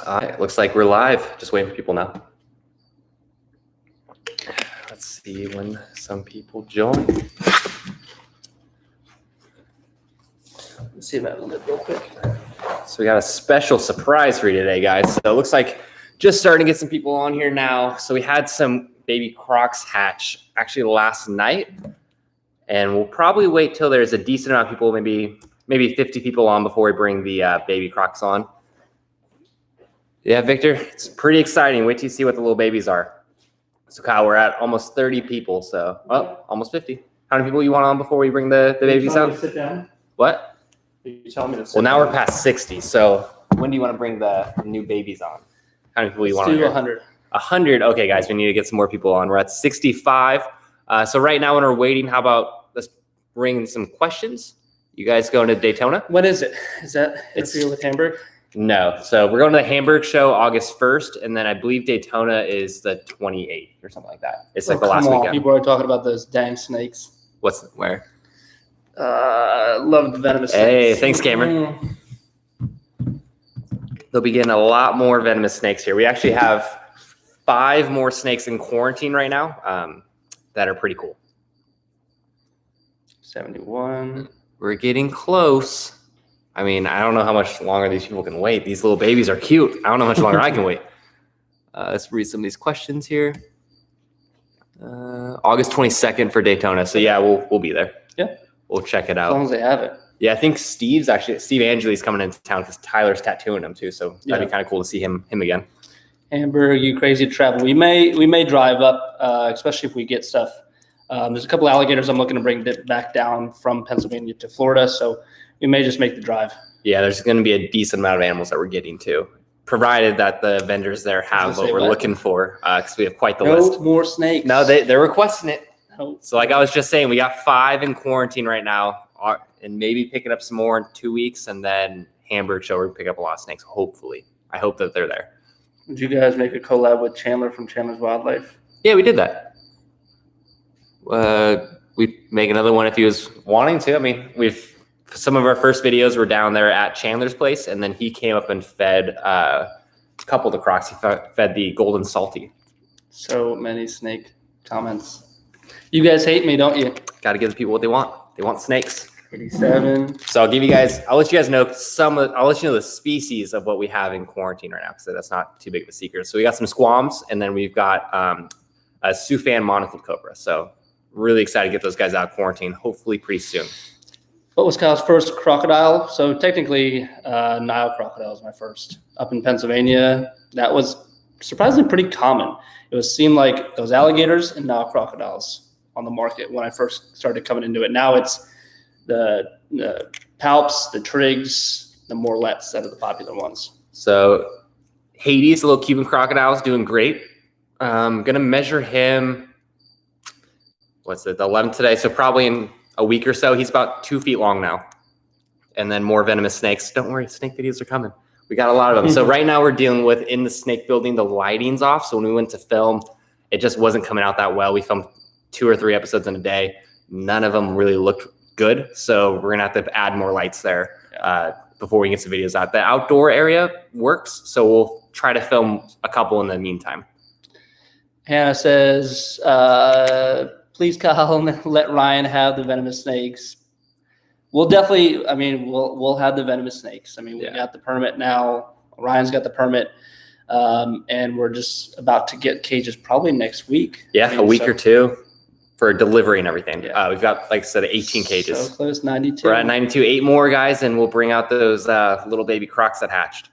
All right, looks like we're live. Just waiting for people now. Let's see when some people join. Let's see if I can real quick. So we got a special surprise for you today, guys. So it looks like just starting to get some people on here now. So we had some baby Crocs hatch actually last night, and we'll probably wait till there's a decent amount of people, maybe 50 people on before we bring the baby Crocs on. Yeah, Victor, it's pretty exciting. Wait till you see what the little babies are. So Kyle, we're at almost 30 people, so almost 50. How many people you want on before we bring the babies out? Sit down. What? You telling me to sit Well, now down? we're past 60. So when do you want to bring the new babies on? How many people you want on? Let's do 100. 100. Okay, guys, we need to get some more people on. We're at 65. So right now when we're waiting, how about let's bring some questions? You guys going to Daytona? When is it? Is that interfere with Hamburg? No. So we're going to the Hamburg show August 1st, and then I believe Daytona is the 28th or something like that. It's like the last weekend. People are talking about those dang snakes. Where? Love the venomous snakes. Hey, thanks, Cameron. They'll be getting a lot more venomous snakes here. We actually have 5 more snakes in quarantine right now that are pretty cool. 71. We're getting close. I mean, I don't know how much longer these people can wait. These little babies are cute. I don't know how much longer I can wait. Let's read some of these questions here. August 22nd for Daytona. So yeah, we'll be there. Yeah. We'll check it out. As long as they have it. Yeah, I think Steve Angeli's coming into town because Tyler's tattooing him too. So that'd be kind of cool to see him again. Hamburg, you crazy to travel. We may drive up, especially if we get stuff. There's a couple alligators I'm looking to bring back down from Pennsylvania to Florida. So we may just make the drive. Yeah, there's going to be a decent amount of animals that we're getting to, provided that the vendors there have what we're looking for, because we have quite the list. No more snakes. No, they're requesting it. No. So like I was just saying, we got 5 in quarantine right now, and maybe picking up some more in 2 weeks, and then Hamburg show we're pick up a lot of snakes. Hopefully, I hope that they're there. Did you guys make a collab with Chandler from Chandler's Wildlife? Yeah, we did that. We'd make another one if he was wanting to. I mean, some of our first videos were down there at Chandler's place, and then he came up and fed a couple of the Crocs. He fed the Golden Salty. So many snake comments. You guys hate me, don't you? Got to give the people what they want. They want snakes. 87. So I'll let you guys know I'll let you know the species of what we have in quarantine right now, because that's not too big of a secret. So we got some squams, and then we've got a Sufan monocled cobra. So really excited to get those guys out of quarantine, hopefully pretty soon. What was Kyle's first crocodile? So technically, Nile crocodile was my first up in Pennsylvania. That was surprisingly pretty common. It seemed like those alligators and Nile crocodiles on the market when I first started coming into it. Now it's the palps, the trigs, the morlets that are the popular ones. So Hades, the little Cuban crocodile, is doing great. I'm gonna measure him. What's it? The 11th today. So probably in a week or so, he's about 2 feet long now. And then more venomous snakes. Don't worry, snake videos are coming. We got a lot of them. So right now we're dealing with, in the snake building, the lighting's off. So when we went to film, it just wasn't coming out that well. We filmed 2 or 3 episodes in a day. None of them really looked good. So we're gonna have to add more lights there before we get some videos out. The outdoor area works. So we'll try to film a couple in the meantime. Hannah says, please, Kyle, let Ryan have the venomous snakes. We'll definitely, we'll have the venomous snakes. We got the permit now. Ryan's got the permit. And we're just about to get cages probably next week. Yeah, a week or 2 for delivery and everything. Yeah. We've got, like I said, 18 cages. So close, 92. We're at 92, 8 more guys, and we'll bring out those little baby Crocs that hatched.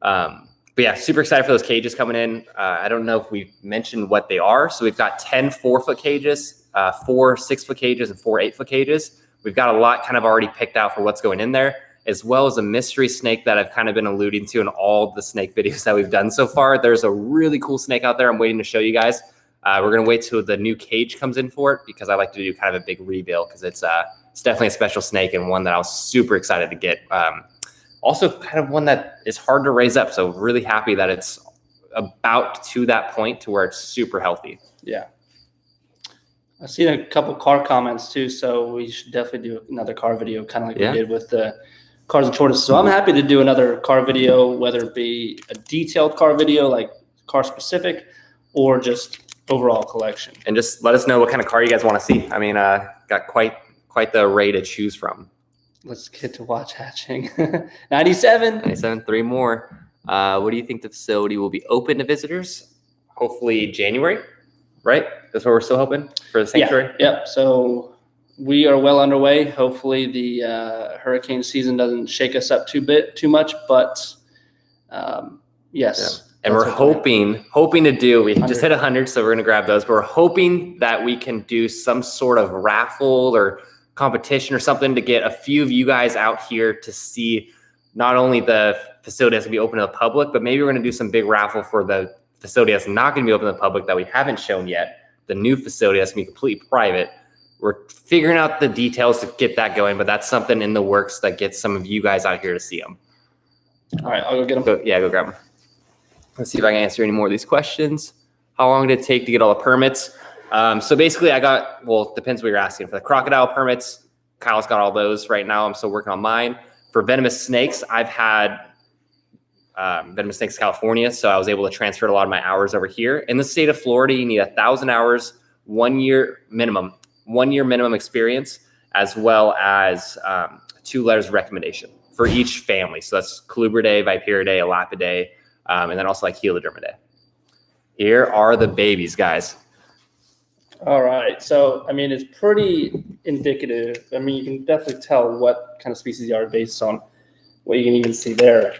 But yeah, super excited for those cages coming in. I don't know if we've mentioned what they are. So we've got 10 4-foot cages, 4 6-foot cages, and 4 8-foot cages. We've got a lot kind of already picked out for what's going in there, as well as a mystery snake that I've kind of been alluding to in all the snake videos that we've done so far. There's a really cool snake out there I'm waiting to show you guys. We're going to wait till the new cage comes in for it, because I like to do kind of a big reveal, because it's definitely a special snake, and one that I was super excited to get. Also kind of one that is hard to raise up. So really happy that it's about to that point to where it's super healthy. Yeah. I've seen a couple car comments too. So we should definitely do another car video, kind of like we did with the cars and tortoises. So I'm happy to do another car video, whether it be a detailed car video, like car specific, or just overall collection. And just let us know what kind of car you guys want to see. I mean, got quite the array to choose from. Let's get to watch hatching. 97. 97, 3 more. What do you think the facility will be open to visitors? Hopefully January, right? That's what we're still hoping for the sanctuary? Yeah. So we are well underway. Hopefully the hurricane season doesn't shake us up too much, but yes. Yeah. And we're hoping to do, we just hit 100, so we're going to grab those, but we're hoping that we can do some sort of raffle or competition or something to get a few of you guys out here to see not only the facility that's going to be open to the public, but maybe we're going to do some big raffle for the facility that's not going to be open to the public that we haven't shown yet, the new facility that's going to be completely private. We're figuring out the details to get that going, but that's something in the works that gets some of you guys out here to see them. All right, I'll go get them. Go grab them. Let's see if I can answer any more of these questions. How long did it take to get all the permits? So basically it depends what you're asking. For the crocodile permits, Kyle's got all those right now. I'm still working on mine. For venomous snakes, I've had Venomous Snakes California, so I was able to transfer a lot of my hours over here. In the state of Florida, you need 1,000 hours, 1 year minimum experience, as well as 2 letters of recommendation for each family. So that's Colubridae, Viperidae, Elapidae, and then also like Helodermidae. Here are the babies, guys. All right. So, I mean, it's pretty indicative. I mean, you can definitely tell what kind of species they are based on what you can even see there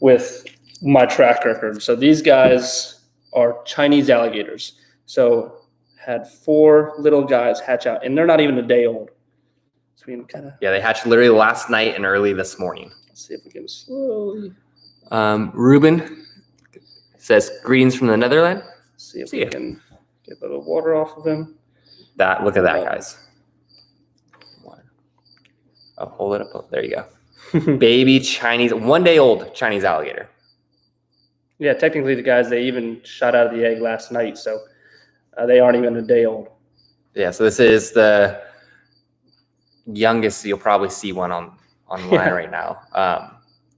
with my track record. So these guys are Chinese alligators. So had 4 little guys hatch out, and they're not even a day old. So we can kind of... Yeah, they hatched literally last night and early this morning. Let's see if we can slowly... Ruben says, greetings from the Netherlands. See if we can get a little water off of him. Look at that, guys. Oh, hold it up. Oh, there you go. Baby Chinese, 1 day old Chinese alligator. Yeah, technically the guys, they even shot out of the egg last night, so they aren't even a day old. Yeah, so this is the youngest you'll probably see one online right now.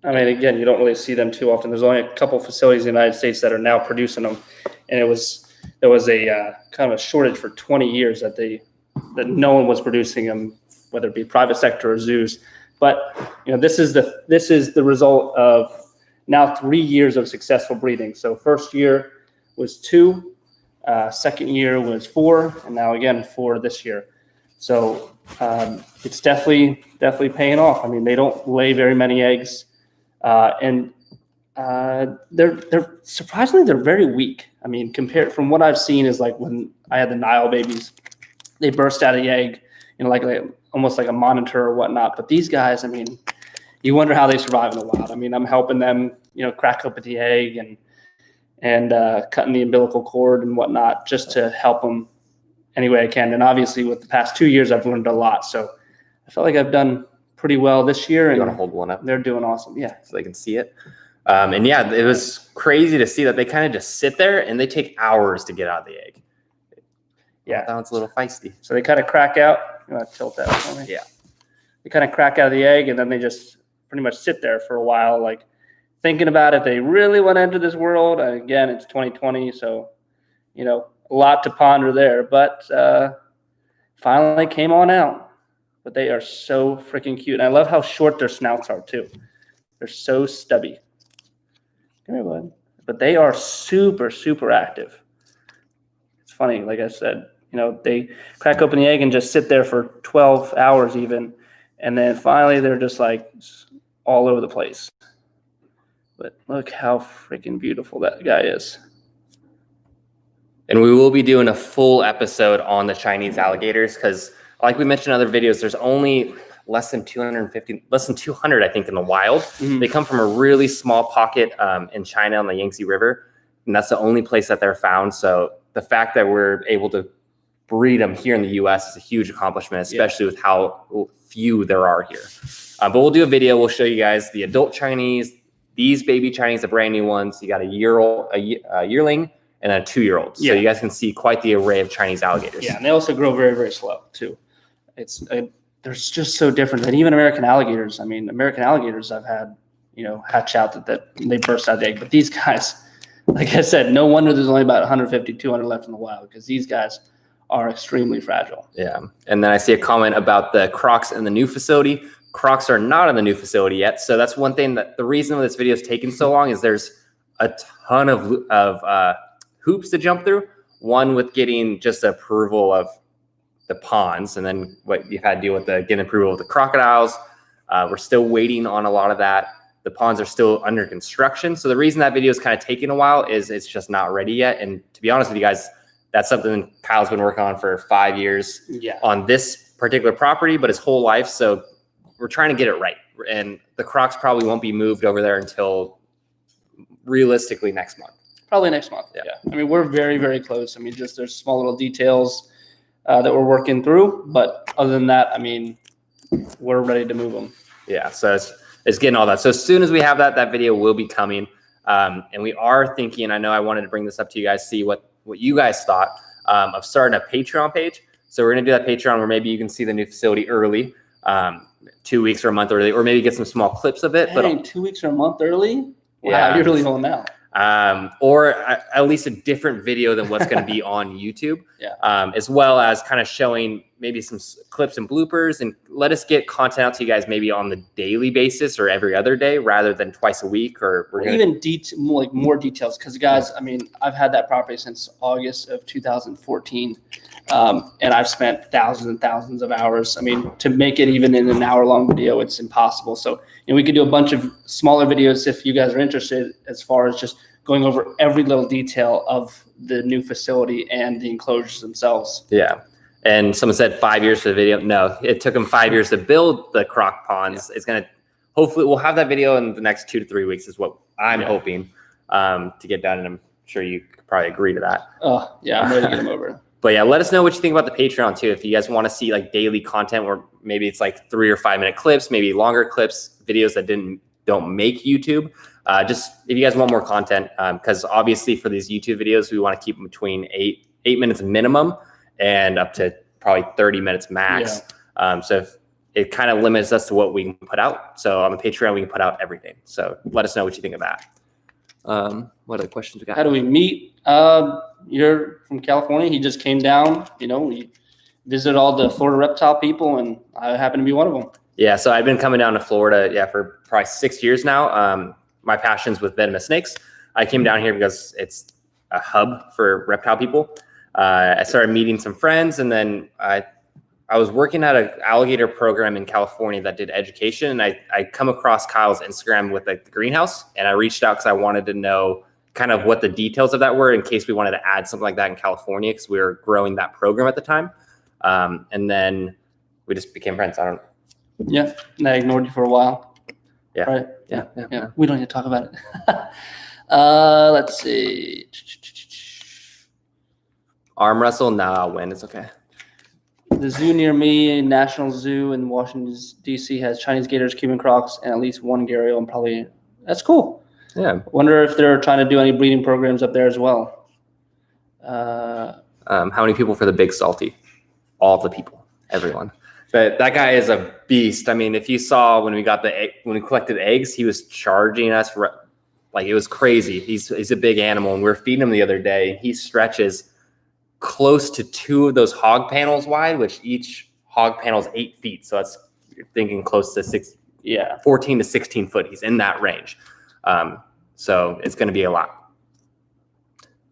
I mean, again, you don't really see them too often. There's only a couple facilities in the United States that are now producing them, and there was a kind of a shortage for 20 years that no one was producing them, whether it be private sector or zoos. But this is the result of now 3 years of successful breeding. So first year was 2, second year was 4, and now again 4 this year. So it's definitely paying off. I mean, they don't lay very many eggs. And they're surprisingly, they're very weak. I mean, compared from what I've seen is like when I had the Nile babies, they burst out of the egg, like almost like a monitor or whatnot. But these guys, I mean, you wonder how they survive in the wild. I mean, I'm helping them, crack open the egg and cutting the umbilical cord and whatnot, just to help them any way I can. And obviously with the past 2 years, I've learned a lot. So I felt like I've done pretty well this year. You want to hold one up? They're doing awesome. Yeah. So they can see it. And yeah, it was crazy to see that they kind of just sit there and they take hours to get out of the egg. Yeah. That one's a little feisty. So they kind of crack out. You want to tilt that for me? Yeah. They kind of crack out of the egg, and then they just pretty much sit there for a while, like thinking about if they really want to enter this world. Again, it's 2020, so, a lot to ponder there. But finally came on out. But they are so freaking cute. And I love how short their snouts are, too. They're so stubby. Come here, bud. But they are super, super active. It's funny, like I said, they crack open the egg and just sit there for 12 hours even. And then finally they're just like all over the place. But look how freaking beautiful that guy is. And we will be doing a full episode on the Chinese alligators because, like we mentioned in other videos, there's only less than 200, I think, in the wild. Mm-hmm. They come from a really small pocket in China on the Yangtze River, and that's the only place that they're found. So the fact that we're able to breed them here in the U.S. is a huge accomplishment, especially with how few there are here. But we'll do a video. We'll show you guys the adult Chinese, these baby Chinese, the brand new ones. You got a yearling, and a 2-year-old. So you guys can see quite the array of Chinese alligators. Yeah, and they also grow very, very slow, too. they're just so different. And even American alligators. I mean, American alligators I've had, hatch out that they burst out the egg. But these guys, like I said, no wonder there's only about 150, 200 left in the wild, because these guys are extremely fragile. Yeah. And then I see a comment about the Crocs in the new facility. Crocs are not in the new facility yet. So that's one thing that the reason this video is taking so long is there's a ton of hoops to jump through. One with getting just approval of the ponds, and then what you've had to deal with getting approval of the crocodiles. We're still waiting on a lot of that. The ponds are still under construction. So the reason that video is kind of taking a while is it's just not ready yet. And to be honest with you guys, that's something Kyle's been working on for 5 years on this particular property, but his whole life. So we're trying to get it right. And the Crocs probably won't be moved over there until realistically next month. Probably next month. Yeah. I mean, we're very, very close. I mean, just there's small little details that we're working through. But other than that, I mean, we're ready to move them. Yeah. So it's getting all that. So as soon as we have that video will be coming. And we are thinking, I know I wanted to bring this up to you guys, see what you guys thought of starting a Patreon page. So we're going to do that Patreon where maybe you can see the new facility early, 2 weeks or a month early, or maybe get some small clips of it. Dang, but 2 weeks or a month early? Wow, you're really holding out. Or at least a different video than what's going to be on YouTube. As well as kind of showing maybe some clips and bloopers, and let us get content out to you guys maybe on the daily basis or every other day rather than twice a week, or even more details. Because guys, I mean, I've had that property since August of 2014. And I've spent thousands and thousands of hours. I mean, to make it even in an hour-long video, it's impossible. So, we could do a bunch of smaller videos if you guys are interested, as far as just going over every little detail of the new facility and the enclosures themselves. Yeah. And someone said 5 years for the video. No, it took them 5 years to build the croc ponds. It's going to, hopefully we'll have that video in the next 2 to 3 weeks is what I'm hoping to get done. And I'm sure you could probably agree to that. Oh, yeah, I'm ready to get them over. But yeah, let us know what you think about the Patreon too. If you guys want to see like daily content where maybe it's like 3 or 5 minute clips, maybe longer clips, videos that don't make YouTube. Just if you guys want more content, because obviously for these YouTube videos, we want to keep them between 8 minutes minimum and up to probably 30 minutes max. So if it kind of limits us to what we can put out. So on the Patreon, we can put out everything. So let us know what you think of that. What other questions we got? How do we meet? You're from California. He just came down. We visited all the Florida reptile people, and I happen to be one of them. Yeah, so I've been coming down to Florida, for probably 6 years now. My passion's with venomous snakes. I came down here because it's a hub for reptile people. I started meeting some friends, and then I was working at an alligator program in California that did education, and I come across Kyle's Instagram with the greenhouse, and I reached out because I wanted to know kind of what the details of that were in case we wanted to add something like that in California, because we were growing that program at the time. And then we just became friends. Yeah, and I ignored you for a while. Yeah. Right? Yeah. We don't need to talk about it. Let's see. Arm wrestle? No, I'll win. It's okay. The zoo near me, National Zoo in Washington, D.C., has Chinese gators, Cuban crocs, and at least one gharial, and probably that's cool. Yeah. Wonder if they're trying to do any breeding programs up there as well. How many people for the big salty? All the people, everyone. But that guy is a beast. I mean, if you saw when we collected eggs, he was charging us like it was crazy. He's a big animal, and we were feeding him the other day. He stretches close to 2 of those hog panels wide, which each hog panel is 8 feet. So you're thinking close to 14 to 16 foot. He's in that range. So it's going to be a lot.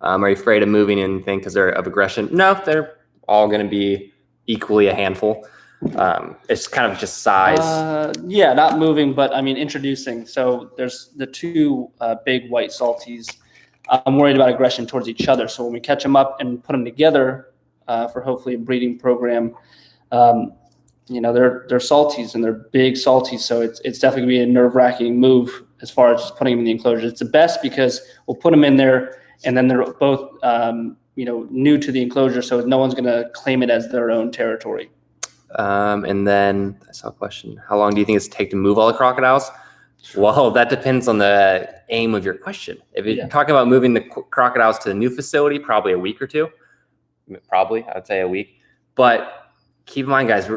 Are you afraid of moving anything because they're of aggression? No, they're all going to be equally a handful. It's kind of just size. Not moving, but I mean introducing. So there's the 2 big white salties. I'm worried about aggression towards each other. So when we catch them up and put them together for hopefully a breeding program, they're salties and they're big salties. So it's definitely gonna be a nerve-wracking move as far as just putting them in the enclosure. It's the best because we'll put them in there and then they're both new to the enclosure, so no one's gonna claim it as their own territory. And then I saw a question. How long do you think it's take to move all the crocodiles? Well, that depends on the aim of your question. If you're talking about moving the crocodiles to the new facility, probably a week or 2. Probably, I would say a week. But keep in mind, guys,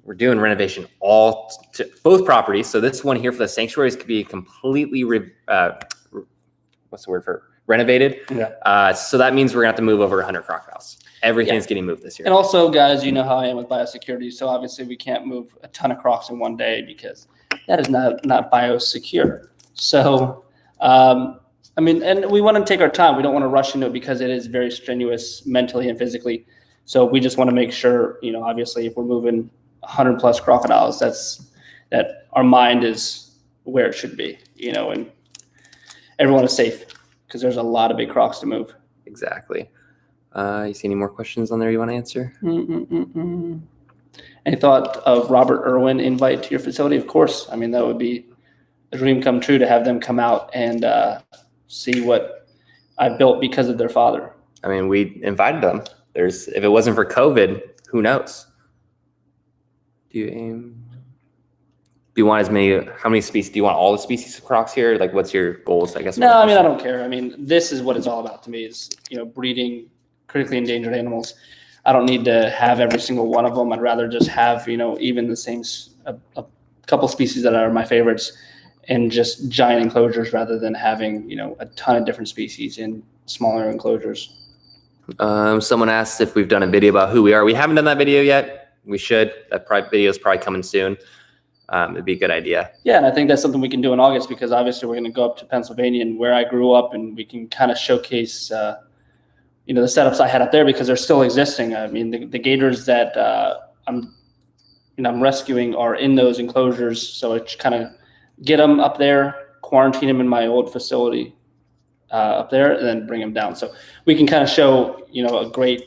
we're doing renovation all to both properties. So this one here for the sanctuaries could be completely what's the word for renovated. Yeah. So that means we're gonna have to move over 100 crocodiles. Everything's getting moved this year. And also, guys, you know how I am with biosecurity. So obviously we can't move a ton of Crocs in one day because that is not biosecure. So, I mean, and we want to take our time. We don't want to rush into it because it is very strenuous mentally and physically. So we just want to make sure, you know, obviously if we're moving 100 plus crocodiles, that our mind is where it should be, you know, and everyone is safe because there's a lot of big Crocs to move. Exactly. You see any more questions on there you want to answer? Any thought of Robert Irwin invite to your facility? Of course. I mean, that would be a dream come true to have them come out and see what I built because of their father. I mean, we invited them. If it wasn't for COVID, who knows? Do you want how many species? Do you want all the species of Crocs here? Like, what's your goals? I guess. No, I mean, I don't care. I mean, this is what it's all about to me is, you know, breeding critically endangered animals. I don't need to have every single one of them. I'd rather just have, you know, even the same, a couple species that are my favorites in just giant enclosures rather than having, you know, a ton of different species in smaller enclosures. Someone asked if we've done a video about who we are. We haven't done that video yet. We should. That video is probably coming soon. It'd be a good idea. Yeah, and I think that's something we can do in August because obviously we're going to go up to Pennsylvania and where I grew up, and we can kind of showcase, you know, the setups I had up there because they're still existing. I mean, the gators that I'm rescuing are in those enclosures, so it's kind of get them up there, quarantine them in my old facility up there, and then bring them down. So we can kind of show, you know, a great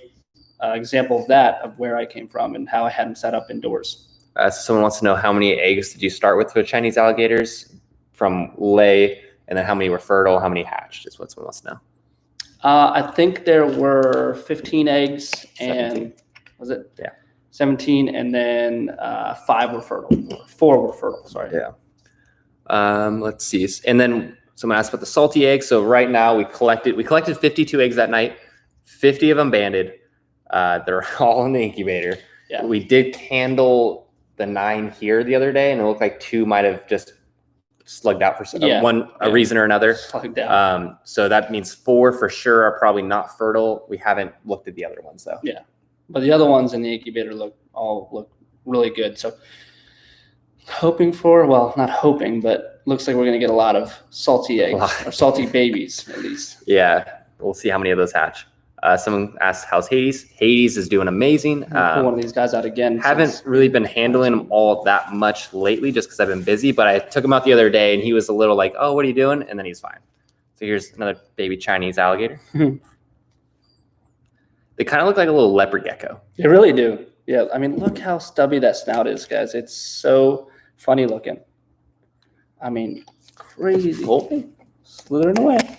example of that, of where I came from and how I had them set up indoors. So someone wants to know how many eggs did you start with Chinese alligators from lay, and then how many were fertile, how many hatched is what someone wants to know. I think there were 15 eggs 17. And was it? Yeah. 17, and then 5 were fertile. 4 were fertile, sorry. Yeah. Let's see. And then someone asked about the salty eggs. So right now we collected 52 eggs that night, 50 of them banded. They're all in the incubator. Yeah. We did candle the 9 here the other day, and it looked like 2 might have just slugged out for a reason or another. Slugged out. So that means 4 for sure are probably not fertile. We haven't looked at the other ones though. Yeah, but the other ones in the incubator look really good. So not hoping, but looks like we're going to get a lot of salty eggs or salty babies at least. Yeah, we'll see how many of those hatch. Someone asked, how's Hades? Hades is doing amazing. Pull one of these guys out again. Haven't really been handling them all that much lately just because I've been busy, but I took him out the other day and he was a little like, oh, what are you doing? And then he's fine. So here's another baby Chinese alligator. They kind of look like a little leopard gecko. They really do. Yeah, I mean, look how stubby that snout is, guys. It's so funny looking. I mean, crazy. Cool. Slithering away.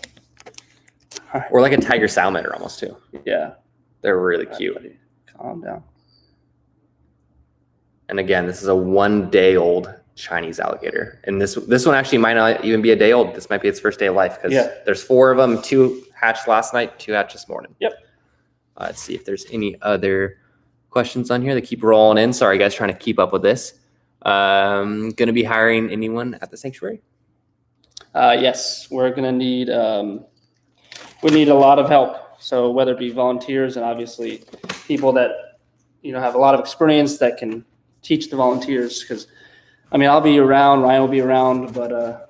Right. Or like a tiger salamander almost too. Yeah. They're really cute. Buddy. Calm down. And again, this is a 1-day-old Chinese alligator. And this one actually might not even be a day old. This might be its first day of life because there's 4 of them. 2 hatched last night, 2 hatched this morning. Yep. Let's see if there's any other questions on here. They keep rolling in. Sorry, guys, trying to keep up with this. Going to be hiring anyone at the sanctuary? Yes, we're going to need we need a lot of help. So whether it be volunteers and obviously people that, you know, have a lot of experience that can teach the volunteers. Because, I mean, I'll be around, Ryan will be around, but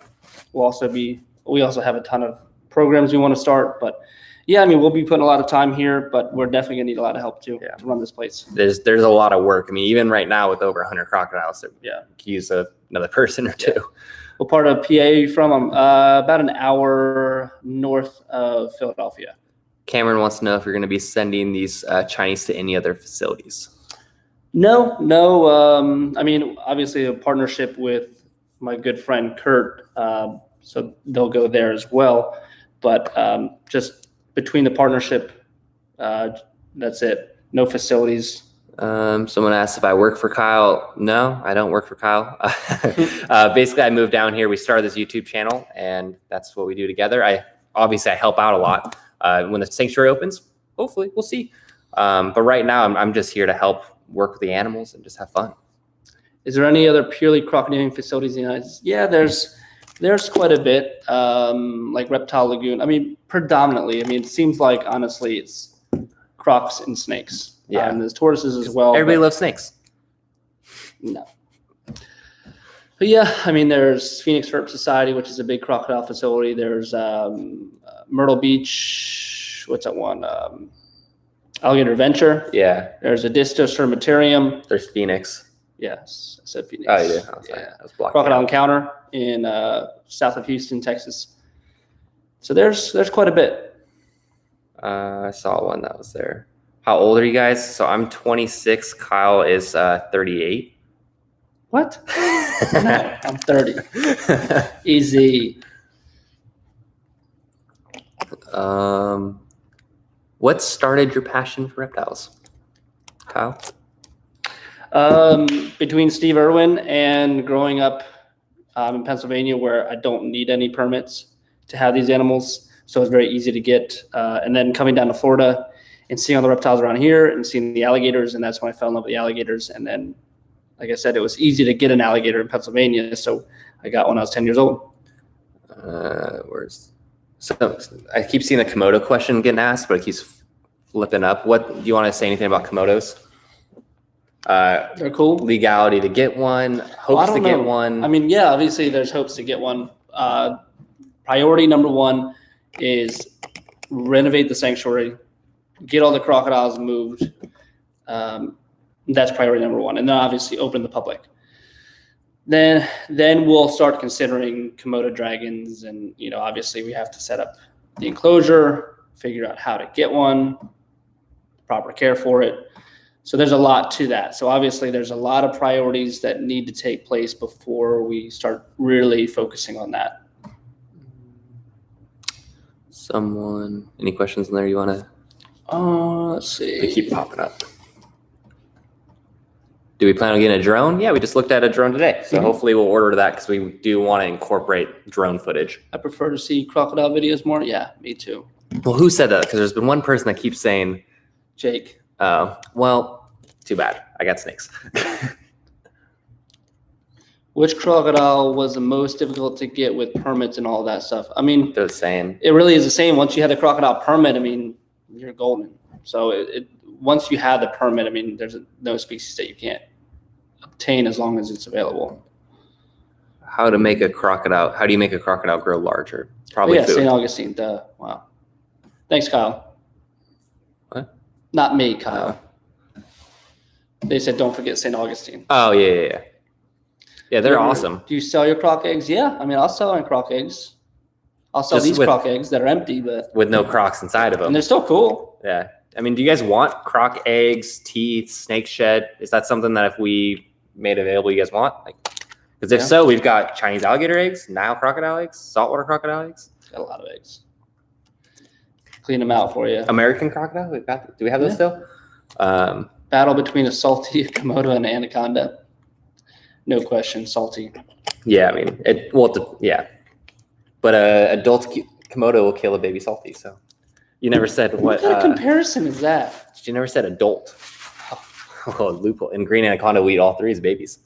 we also have a ton of programs we want to start. But yeah, I mean, we'll be putting a lot of time here, but we're definitely gonna need a lot of help too to run this place. There's a lot of work. I mean, even right now with over 100 crocodiles, we could use another person or 2. Yeah. What part of PA are you from? About an hour north of Philadelphia. Cameron wants to know if you're going to be sending these Chinese to any other facilities. No. I mean, obviously a partnership with my good friend Kurt, so they'll go there as well. But just between the partnership, that's it. No facilities. Someone asked if I work for Kyle. No, I don't work for Kyle. Basically, I moved down here. We started this YouTube channel, and that's what we do together. I help out a lot. When the sanctuary opens, hopefully, we'll see. But right now, I'm just here to help work with the animals and just have fun. Is there any other purely crocodiling facilities in the United States? Yeah, there's quite a bit, like Reptile Lagoon. I mean, predominantly. I mean, it seems like, honestly, it's crocs and snakes. Yeah. And there's tortoises as well. Everybody loves snakes. No. But yeah, I mean, there's Phoenix Herp Society, which is a big crocodile facility. There's Myrtle Beach. What's that one? Alligator Venture. Yeah. There's Edisto Spermatarium. There's Phoenix. Yes, I said Phoenix. Oh, you did? Oh, sorry. Yeah. I was blocking Crocodile out. Encounter in south of Houston, Texas. So there's quite a bit. I saw one that was there. How old are you guys? So I'm 26. Kyle is 38. What? No, I'm 30. Easy. What started your passion for reptiles, Kyle? Between Steve Irwin and growing up in Pennsylvania, where I don't need any permits to have these animals, so it's very easy to get. And then coming down to Florida and seeing all the reptiles around here and seeing the alligators, and that's when I fell in love with the alligators. And then, like I said, it was easy to get an alligator in Pennsylvania, so I got one when I was 10 years old. So I keep seeing the Komodo question getting asked, but it keeps flipping up. What do you want to say anything about Komodos? They're cool. Legality to get one, hopes to get one. I mean, yeah, obviously there's hopes to get one. Priority number one is renovate the sanctuary, get all the crocodiles moved. That's priority number one. And then obviously open the public. Then we'll start considering Komodo dragons. And, obviously we have to set up the enclosure, figure out how to get one, proper care for it. So there's a lot to that. So obviously there's a lot of priorities that need to take place before we start really focusing on that. Any questions in there you want to? Let's see. They keep popping up. Do we plan on getting a drone? Yeah, we just looked at a drone today. So hopefully we'll order that because we do want to incorporate drone footage. I prefer to see crocodile videos more. Yeah, me too. Well, who said that? Because there's been one person that keeps saying, Jake. well, too bad. I got snakes. Which crocodile was the most difficult to get with permits and all that stuff? I mean, They're the same. It really is the same. Once you have the crocodile permit, I mean, you're golden. So once you have the permit, I mean, there's no species that you can't obtain as long as it's available. How do you make a crocodile grow larger? Probably food. St. Augustine. Duh. Wow. Thanks, Kyle. What? Not me, Kyle. They said don't forget St. Augustine. Oh, yeah. Yeah, they're awesome. Do you sell your croc eggs? Yeah. I mean, I'll sell my croc eggs. I'll sell these croc eggs that are empty, but with no crocs inside of them. And they're still cool. Yeah. I mean, do you guys want croc eggs, teeth, snake shed? Is that something that if we made available, you guys want? Because if so, we've got Chinese alligator eggs, Nile crocodile eggs, saltwater crocodile eggs. Got a lot of eggs. Clean them out for you. American crocodile? Do we have those still? Battle between a salty Komodo and an anaconda. No question, salty. Yeah, I mean, yeah. But adult Komodo will kill a baby salty, so. You never said what kind of comparison is that? You never said adult. Oh, loophole. And green anaconda will eat all three as babies.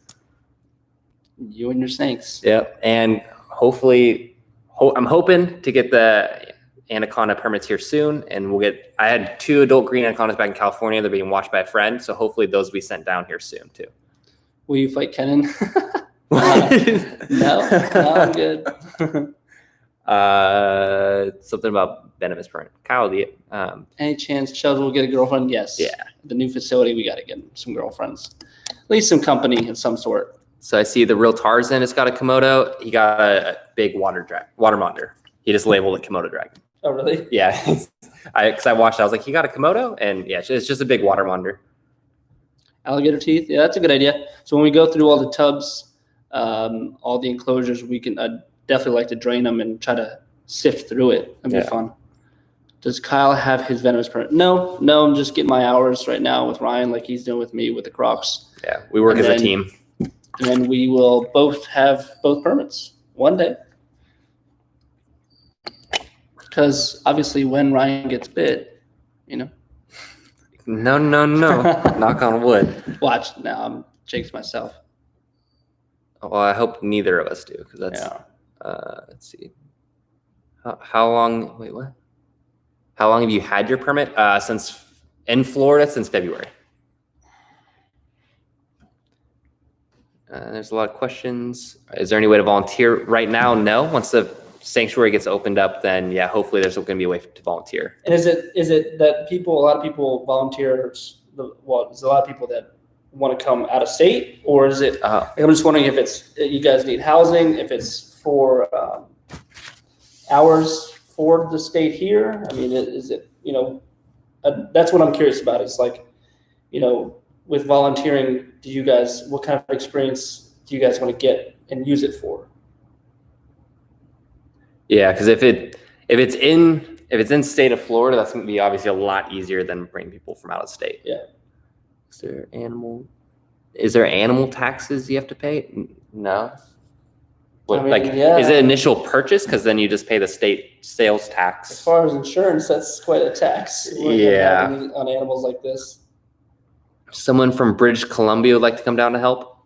You and your snakes. Yep. And hopefully, I'm hoping to get the anaconda permits here soon. And I had 2 adult green anacondas back in California. They're being watched by a friend. So hopefully those will be sent down here soon too. Will you fight Kenan? No, I'm good. Something about venomous permit. Kyle, any chance Chels will get a girlfriend? Yes. Yeah. The new facility, we got to get some girlfriends. At least some company of some sort. So I see the real Tarzan has got a Komodo. He got a big water monitor. He just labeled it Komodo dragon. Oh, really? Yeah. Because I watched it. I was like, he got a Komodo? And yeah, it's just a big water monitor. Alligator teeth. Yeah, that's a good idea. So when we go through all the tubs, all the enclosures, we can definitely like to drain them and try to sift through it. That'd be fun. Does Kyle have his venomous permit? No, I'm just getting my hours right now with Ryan like he's doing with me with the Crocs. Yeah, we work as a team. And then we will both have both permits one day. Because obviously when Ryan gets bit, No. Knock on wood. Watch, now I'm jinxed myself. Well, I hope neither of us do, because that's. Yeah. Let's see. How long? Wait, what? How long have you had your permit? Since in Florida since February. There's a lot of questions. Is there any way to volunteer right now? No. Once the sanctuary gets opened up, then yeah, hopefully there's going to be a way to volunteer. And is it that a lot of people volunteer? Well, is a lot of people that want to come out of state, or is it? I'm just wondering if it's you guys need housing, if it's for hours for the state here. I mean, is it that's what I'm curious about. It's like, with volunteering, what kind of experience do you guys want to get and use it for? Yeah, because if it's in state of Florida, that's going to be obviously a lot easier than bringing people from out of state. Yeah. Is there animal taxes you have to pay? No. Yeah. Is it initial purchase? Because then you just pay the state sales tax. As far as insurance, that's quite a tax. Yeah. On animals like this. Someone from British Columbia would like to come down to help.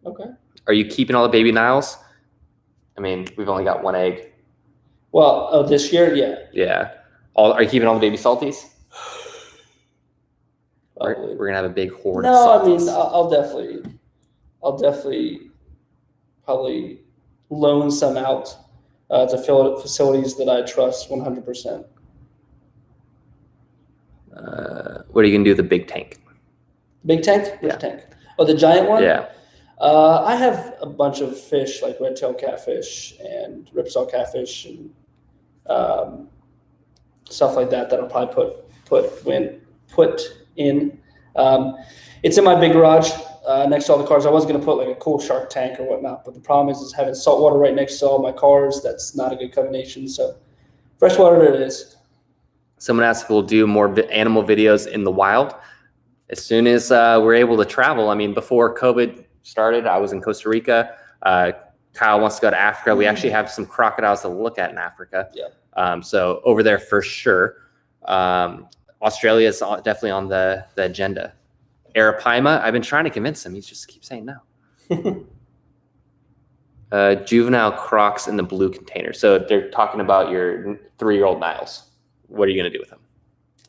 Okay. Are you keeping all the baby Niles? I mean, we've only got one egg. Well, this year, yeah. Yeah. Are you keeping all the baby salties? Probably. We're gonna have a big horde. No, of salties. I mean, I'll definitely probably loan some out to facilities that I trust 100%. What are you gonna do with the big tank? Big tank? Which tank? Oh, the giant one? Yeah. I have a bunch of fish like red-tailed catfish and ripsaw catfish and stuff like that I'll probably put in. It's in my big garage next to all the cars. I was going to put like a cool shark tank or whatnot, but the problem is having salt water right next to all my cars. That's not a good combination. So freshwater it is. Someone asked if we'll do more animal videos in the wild. As soon as we're able to travel, I mean, before COVID started, I was in Costa Rica. Kyle wants to go to Africa. We actually have some crocodiles to look at in Africa. Yeah. So over there for sure. Australia is definitely on the agenda. Arapaima, I've been trying to convince him. He just keeps saying no. Juvenile Crocs in the blue container. So they're talking about your 3-year-old Niles. What are you going to do with them?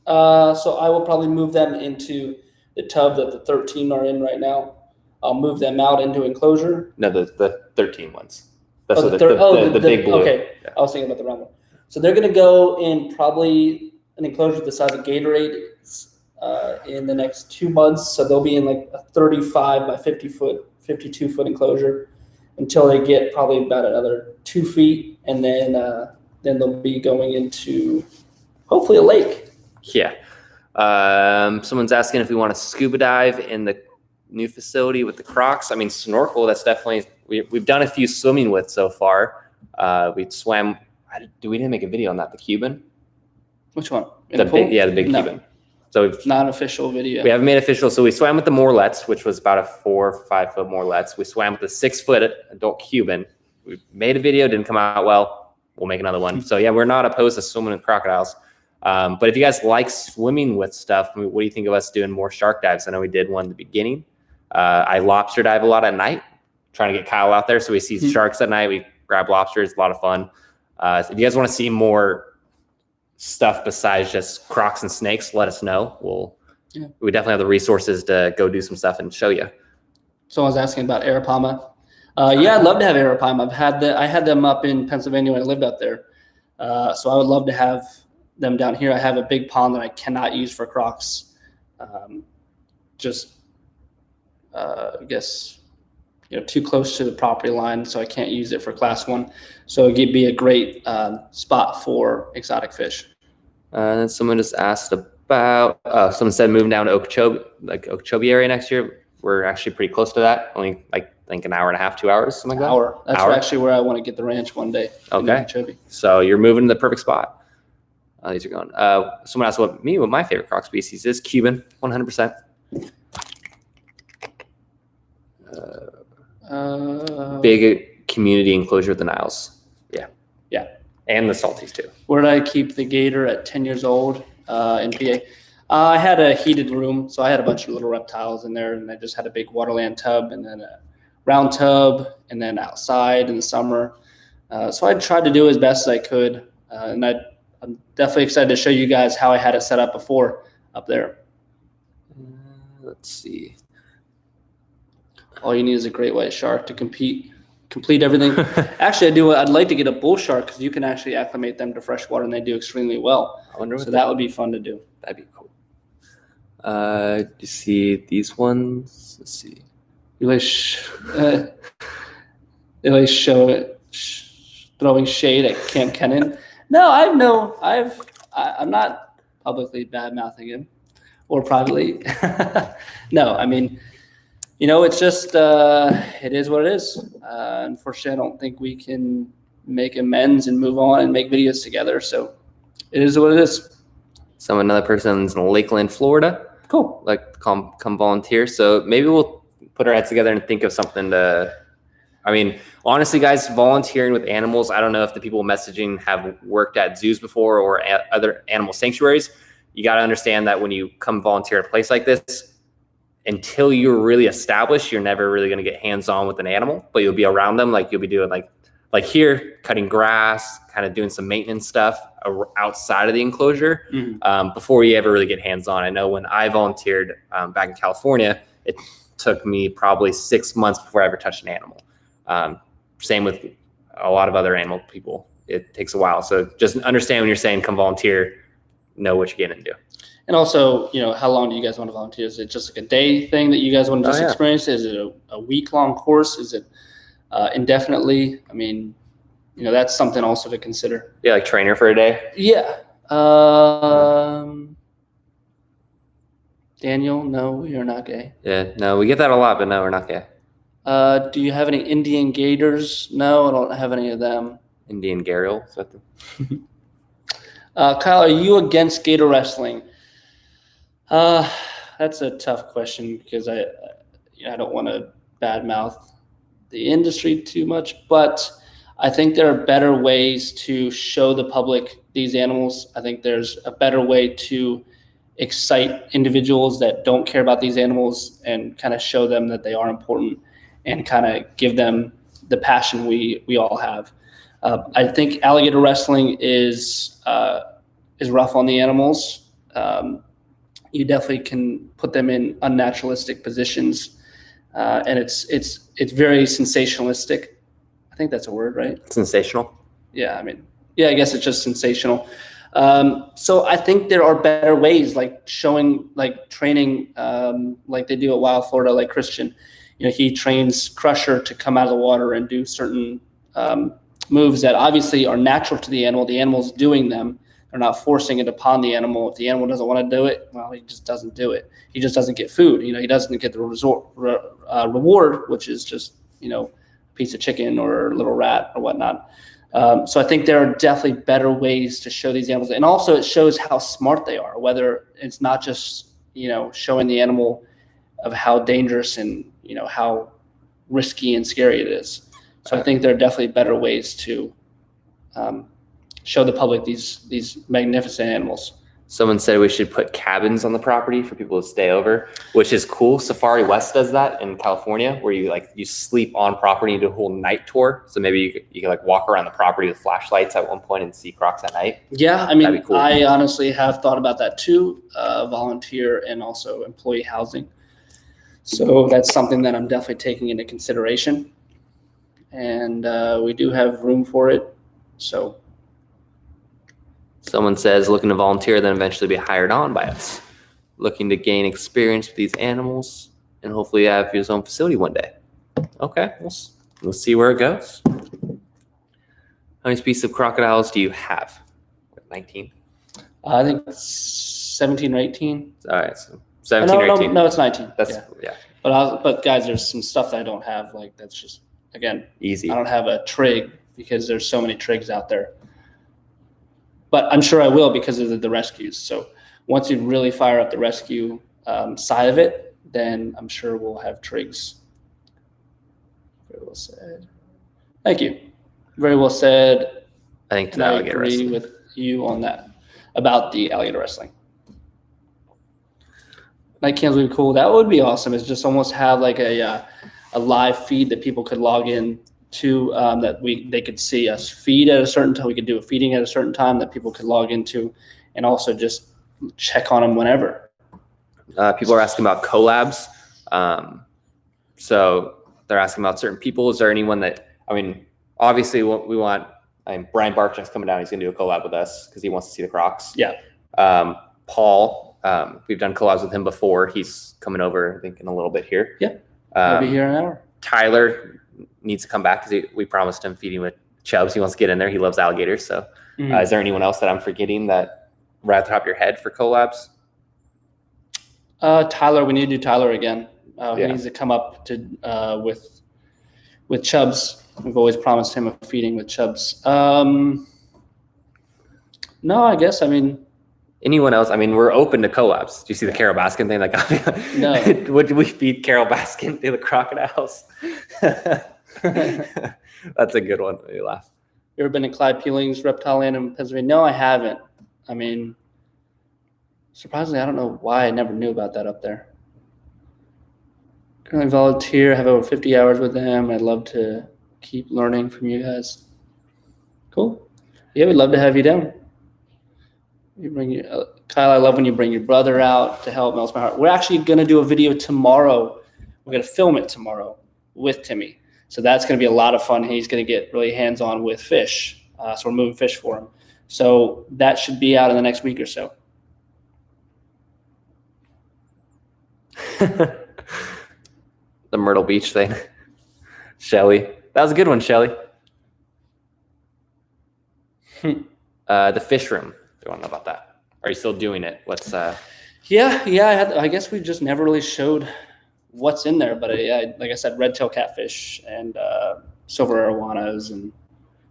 So I will probably move them into the tub that the 13 are in right now. I'll move them out into enclosure. No, the 13 ones. That's the big blue. Okay, yeah. I was thinking about the round one. So they're going to go in probably an enclosure the size of Gatorade in the next 2 months. So they'll be in like a 35 by 52 foot enclosure until they get probably about another 2 feet, and then they'll be going into hopefully a lake. Yeah. Someone's asking if we want to scuba dive in the new facility with the Crocs. I mean, snorkel, that's definitely, we've done a few swimming with so far. We swam, we didn't make a video on that, the Cuban. Which one? The big Cuban. So we've not an official video. We haven't made official. So we swam with the Morlets, which was about a 4 or 5 foot Morlets. We swam with the 6 foot adult Cuban. We made a video, didn't come out well. We'll make another one. So yeah, we're not opposed to swimming with crocodiles. But if you guys like swimming with stuff, I mean, what do you think of us doing more shark dives? I know we did one in the beginning. I lobster dive a lot at night, trying to get Kyle out there so we see sharks at night. We grab lobsters, a lot of fun. So if you guys want to see more stuff besides just Crocs and snakes, let us know. We definitely have the resources to go do some stuff and show you. Someone's asking about Arapaima. Yeah, I'd love to have Arapaima. I had them up in Pennsylvania when I lived out there. So I would love to have them down here. I have a big pond that I cannot use for Crocs. I guess, too close to the property line, so I can't use it for class 1. So it'd be a great spot for exotic fish. And then someone just asked about, someone said moving down to Okeechobee area next year. We're actually pretty close to that. Only I think an hour and a half, 2 hours, something like that. That's actually where I want to get the ranch one day. Okay. So you're moving to the perfect spot. These are going. Someone asked what my favorite Croc species is. Cuban, 100%. Big community enclosure with the Niles. Yeah. And the salties too. Where did I keep the gator at 10 years old in PA? I had a heated room, so I had a bunch of little reptiles in there, and I just had a big waterland tub and then a round tub and then outside in the summer. So I tried to do as best as I could. And I'm definitely excited to show you guys how I had it set up before up there. Let's see. All you need is a great white shark to complete everything. Actually, I'd like to get a bull shark because you can actually acclimate them to fresh water and they do extremely well. So that would be fun to do. That'd be cool. You see these ones? Let's see. They like show it throwing shade at Camp Kennan. No, I'm not publicly bad mouthing him or privately. No, I mean, it's just it is what it is. Unfortunately, I don't think we can make amends and move on and make videos together. So it is what it is. So another person's in Lakeland, Florida. Cool. Like come volunteer. So maybe we'll put our heads together and think of something to. I mean, honestly, guys, volunteering with animals. I don't know if the people messaging have worked at zoos before or at other animal sanctuaries. You got to understand that when you come volunteer at a place like this, until you're really established, you're never really going to get hands-on with an animal, but you'll be around them. Like you'll be doing like here, cutting grass, kind of doing some maintenance stuff outside of the enclosure before you ever really get hands-on. I know when I volunteered back in California, it took me probably 6 months before I ever touched an animal. Same with a lot of other animal people. It takes a while. So just understand when you're saying come volunteer, know what you're getting into. And also, how long do you guys want to volunteer? Is it just like a day thing that you guys want to just experience? Is it a week-long course? Is it indefinitely? I mean, that's something also to consider. Yeah, like trainer for a day? Yeah. Daniel, no, we are not gay. Yeah, no, we get that a lot, but no, we're not gay. Do you have any Indian gators? No, I don't have any of them. Indian gharial? Kyle, are you against gator wrestling? That's a tough question because I don't want to badmouth the industry too much, but I think there are better ways to show the public these animals. I think there's a better way to excite individuals that don't care about these animals and kind of show them that they are important and kind of give them the passion we all have. I think alligator wrestling is rough on the animals. You definitely can put them in unnaturalistic positions, and it's very sensationalistic. I think that's a word, right? Sensational. Yeah, I guess it's just sensational. So I think there are better ways, like showing, like training, like they do at Wild Florida, like Christian. He trains Crusher to come out of the water and do certain moves that obviously are natural to the animal. The animal's doing them. They're not forcing it upon the animal. If the animal doesn't want to do it, well, he just doesn't do it. He just doesn't get food. He doesn't get the reward, which is just, a piece of chicken or a little rat or whatnot. So I think there are definitely better ways to show these animals. And also it shows how smart they are, whether it's not just, showing the animal of how dangerous and, how risky and scary it is. So I think there are definitely better ways to show the public these magnificent animals. Someone said we should put cabins on the property for people to stay over, which is cool. Safari West does that in California, where you sleep on property and do a whole night tour. So maybe you can walk around the property with flashlights at one point and see Crocs at night. Yeah, that'd be cool. I honestly have thought about that too, volunteer and also employee housing. So that's something that I'm definitely taking into consideration, and we do have room for it. So. Someone says looking to volunteer, then eventually be hired on by us. Looking to gain experience with these animals and hopefully have his own facility one day. Okay, we'll see where it goes. How many species of crocodiles do you have? 19? I think 17 or 18. All right, so 17 or 18. No, it's 19. That's yeah. But guys, there's some stuff that I don't have. Like that's just again easy. I don't have a trig because there's so many trigs out there. But I'm sure I will because of the rescues. So once you really fire up the rescue side of it, then I'm sure we'll have trigs. Very well said. Thank you. Very well said. I think and I agree with you on that about the alligator wrestling. Night cams would be cool. That would be awesome. It's just almost have like a live feed that people could log in to, that they could see us feed at a certain time. We could do a feeding at a certain time that people could log into, and also just check on them whenever. People are asking about collabs. So they're asking about certain people. Is there anyone that, I mean, obviously we want, Brian Barchuk's coming down. He's going to do a collab with us because he wants to see the Crocs. Yeah. Paul, we've done collabs with him before. He's coming over, I think, in a little bit here. Yeah. He'll be here in an hour. Tyler needs to come back because we promised him feeding with chubs. He wants to get in there. He loves alligators. So is there anyone else that I'm forgetting that right at the top of your head for collabs? Tyler, we need to do Tyler again. He needs to come up to with chubs. We've always promised him a feeding with chubs. No, I guess, I mean, anyone else? I mean, we're open to collabs. Do you see the Carol Baskin thing that got me? No. Would we feed Carol Baskin to the crocodiles? That's a good one. You laugh. You ever been to Clyde Peeling's reptile land in Pennsylvania? No, I haven't. I mean, surprisingly, I don't know why I never knew about that up there. Currently volunteer, have over 50 hours with them. I'd love to keep learning from you guys. Cool. Yeah, we'd love to have you down. You bring Kyle, I love when you bring your brother out to help. Melts my heart. We're actually going to do a video tomorrow. We're going to film it tomorrow with Timmy. So that's going to be a lot of fun. He's going to get really hands-on with fish. So we're moving fish for him. So that should be out in the next week or so. The Myrtle Beach thing. Shelly. That was a good one, Shelly. The fish room. Do you want to know about that? Are you still doing it? What's Yeah. I guess we just never really showed what's in there, but like I said, red-tailed catfish and silver arowanas and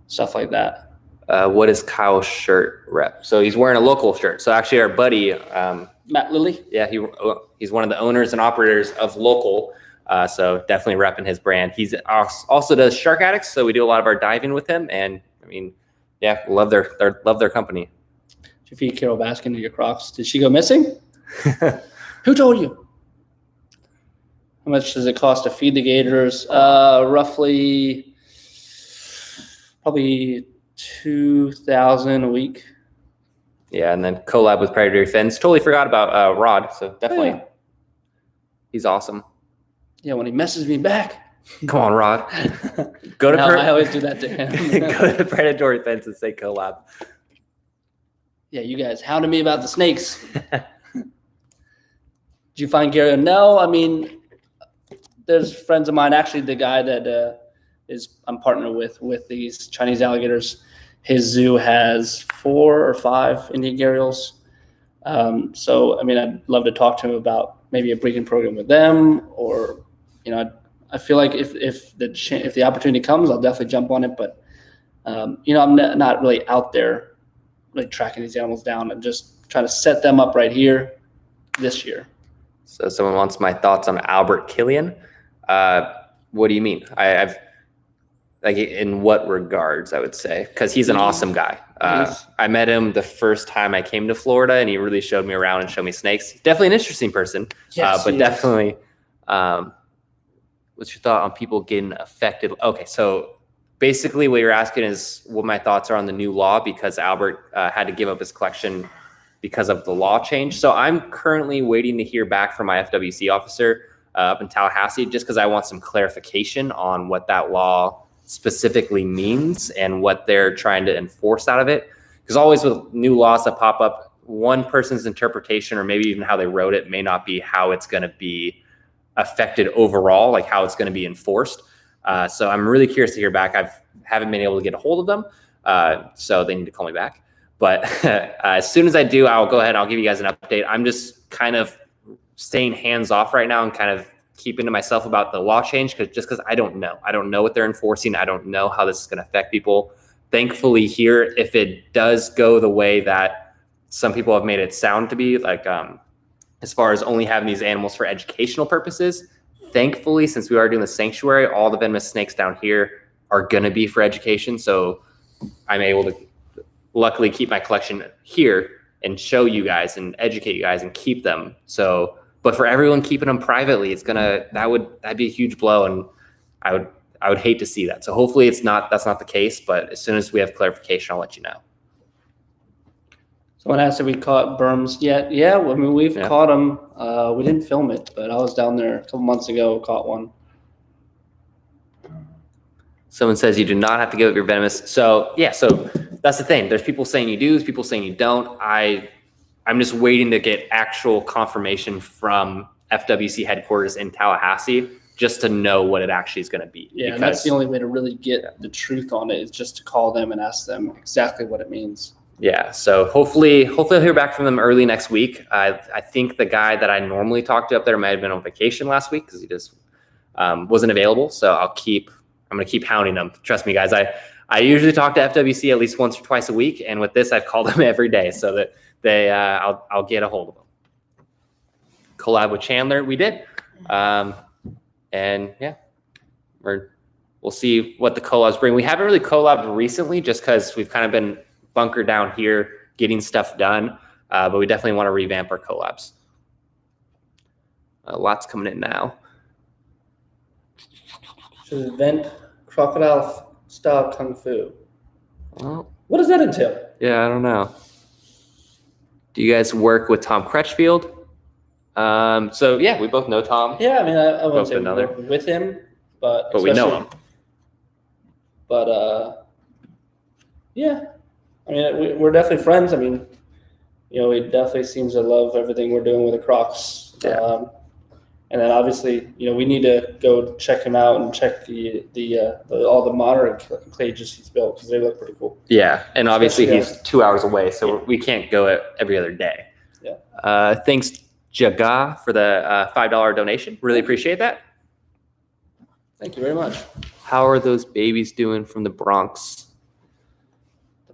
stuff like that. What is Kyle's shirt rep? So he's wearing a local shirt. So actually, our buddy Matt Lilly. Yeah, he's one of the owners and operators of Local. So definitely repping his brand. He's also does Shark Addicts, so we do a lot of our diving with him. And I mean, yeah, love their company. Did you feed Carol Baskin to your Crocs? Did she go missing? Who told you? How much does it cost to feed the gators? Roughly, probably $2,000 a week. Yeah, and then collab with Predatory Fins. Totally forgot about Rod. So definitely, he's awesome. Yeah, when he messes me back. Come on, Rod. I always do that to him. Go to Predatory Fins and say collab. Yeah, you guys hounded me about the snakes. Did you find Gary? No, I mean, there's friends of mine. Actually, the guy that I'm partnered with these Chinese alligators, his zoo has 4 or 5 Indian gharials. So, I mean, I'd love to talk to him about maybe a breeding program with them, or, you know, I feel like if the opportunity comes, I'll definitely jump on it. But, you know, I'm not really out there like tracking these animals down. I'm just trying to set them up right here this year. So someone wants my thoughts on Albert Killian. What do you mean? I've like, in what regards, I would say, because he's an awesome guy. I met him the first time I came to Florida, and he really showed me around and showed me snakes. Definitely an interesting person, yes, but definitely, what's your thought on people getting affected? Okay, so basically what you're asking is what my thoughts are on the new law, because Albert had to give up his collection because of the law change. So I'm currently waiting to hear back from my FWC officer up in Tallahassee, just because I want some clarification on what that law specifically means and what they're trying to enforce out of it. Because always with new laws that pop up, one person's interpretation or maybe even how they wrote it may not be how it's going to be affected overall, like how it's going to be enforced. So I'm really curious to hear back. Haven't been able to get a hold of them, so they need to call me back. But as soon as I do, I'll go ahead and I'll give you guys an update. I'm just kind of staying hands off right now and kind of keeping to myself about the law change, because I don't know. I don't know what they're enforcing. I don't know how this is going to affect people. Thankfully here, if it does go the way that some people have made it sound to be, like as far as only having these animals for educational purposes, thankfully, since we are doing the sanctuary, all the venomous snakes down here are going to be for education. So I'm able to luckily keep my collection here and show you guys and educate you guys and keep them. So, but for everyone keeping them privately, that'd be a huge blow. And I would hate to see that. So hopefully that's not the case, but as soon as we have clarification, I'll let you know. Someone asked if we caught berms yet. Yeah, I mean, we've caught them. We didn't film it, but I was down there a couple months ago, caught one. Someone says you do not have to give up your venomous. So yeah, so that's the thing. There's people saying you do, there's people saying you don't. I'm just waiting to get actual confirmation from FWC headquarters in Tallahassee just to know what it actually is going to be. Yeah, and that's the only way to really get the truth on it is just to call them and ask them exactly what it means. Yeah, so hopefully I'll hear back from them early next week. I think the guy that I normally talk to up there might have been on vacation last week because he just wasn't available. So I'm going to keep hounding them. Trust me, guys. I usually talk to FWC at least once or twice a week, and with this, I've called them every day so that I'll get a hold of them. Collab with Chandler, we did, and yeah, we'll see what the collabs bring. We haven't really collabed recently, just because we've kind of been bunkered down here getting stuff done, but we definitely want to revamp our collabs. Lots coming in now. Should invent crocodile style kung fu. Well, what does that entail? Yeah, I don't know. Do you guys work with Tom Crutchfield? So yeah, we both know Tom. Yeah, I mean, I wouldn't say we work with him, but we know him. But yeah, I mean, we're definitely friends. I mean, you know, he definitely seems to love everything we're doing with the Crocs. Yeah. And then obviously, you know, we need to go check him out and check all the modern cages he's built because they look pretty cool. Yeah, and obviously he's 2 hours away, so we can't go every other day. Yeah. Thanks, Jaga, for the $5 donation. Really appreciate that. Thank you very much. How are those babies doing from the Bronx?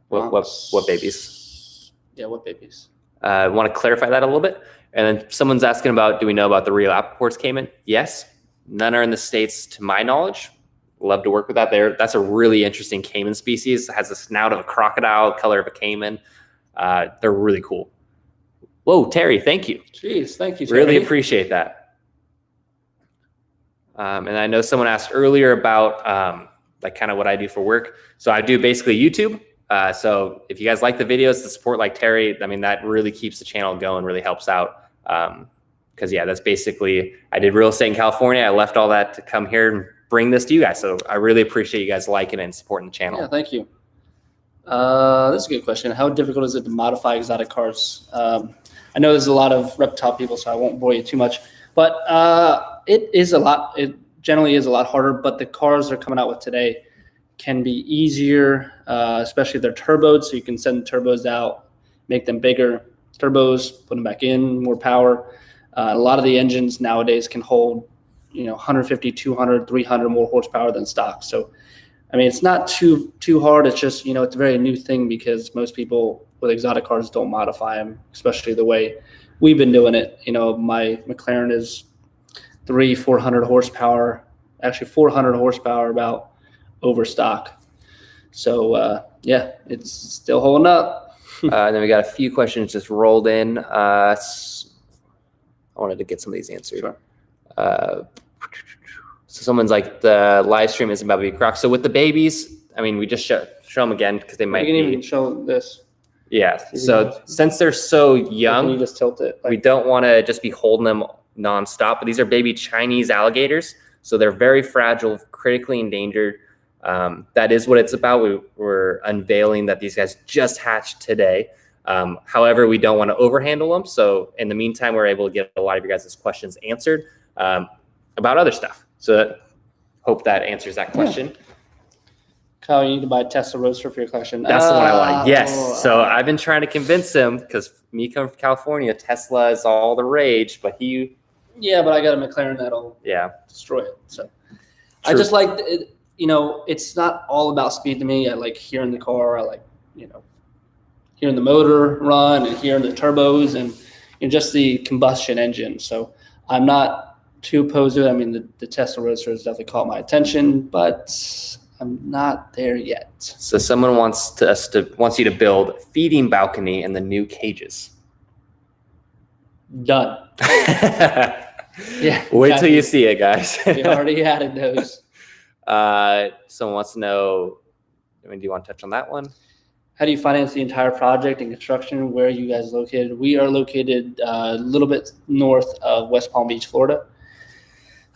What babies? Yeah, what babies? I want to clarify that a little bit. And then someone's asking about, do we know about the Rio Apport's caiman? Yes. None are in the States to my knowledge. Love to work with that there. That's a really interesting caiman species. It has a snout of a crocodile, color of a caiman. They're really cool. Whoa, Terry, thank you. Jeez, thank you, Terry. Really appreciate that. And I know someone asked earlier about like kind of what I do for work. So I do basically YouTube. So if you guys like the videos, the support like Terry, I mean, that really keeps the channel going, really helps out. Because yeah, that's basically, I did real estate in California. I left all that to come here and bring this to you guys. So I really appreciate you guys liking and supporting the channel. Yeah, thank you. That's a good question. How difficult is it to modify exotic cars? I know there's a lot of reptile people, so I won't bore you too much. But it is a lot. It generally is a lot harder. But the cars they're coming out with today can be easier, especially if they're turboed. So you can send the turbos out, make them bigger. Turbos, put them back in, more power. A lot of the engines nowadays can hold, 150, 200, 300 more horsepower than stock. So, I mean, it's not too hard. It's just, it's a very new thing because most people with exotic cars don't modify them, especially the way we've been doing it. My McLaren is 400 horsepower, actually 400 horsepower about over stock. So, yeah, it's still holding up. Then we got a few questions just rolled in. I wanted to get some of these answered. Sure. So someone's like, the live stream isn't about baby Crocs. So with the babies, I mean, we just show them again because they might You can even show this. Yeah. So since they're so young, you just tilt it. We don't want to just be holding them nonstop. But these are baby Chinese alligators. So they're very fragile, critically endangered. That is what it's about. We're unveiling that these guys just hatched today. However, we don't want to overhandle them. So in the meantime, we're able to get a lot of your guys' questions answered about other stuff. So hope that answers that question. Yeah. Kyle, you need to buy a Tesla Roadster for your collection. That's the one I wanted. Yes. So I've been trying to convince him because me coming from California, Tesla is all the rage, but Yeah, but I got a McLaren that'll destroy it. So True. I just like it. It's not all about speed to me. I like hearing the car. I like, hearing the motor run and hearing the turbos and just the combustion engine. So I'm not too opposed to it. I mean, the Tesla Roadster has definitely caught my attention, but I'm not there yet. So someone wants you to build a feeding balcony in the new cages. Done. Yeah. Wait till you see it, guys. We already added those. Someone wants to know, I mean, do you want to touch on that one? How do you finance the entire project and construction? Where are you guys located? We are located a little bit north of West Palm Beach, Florida.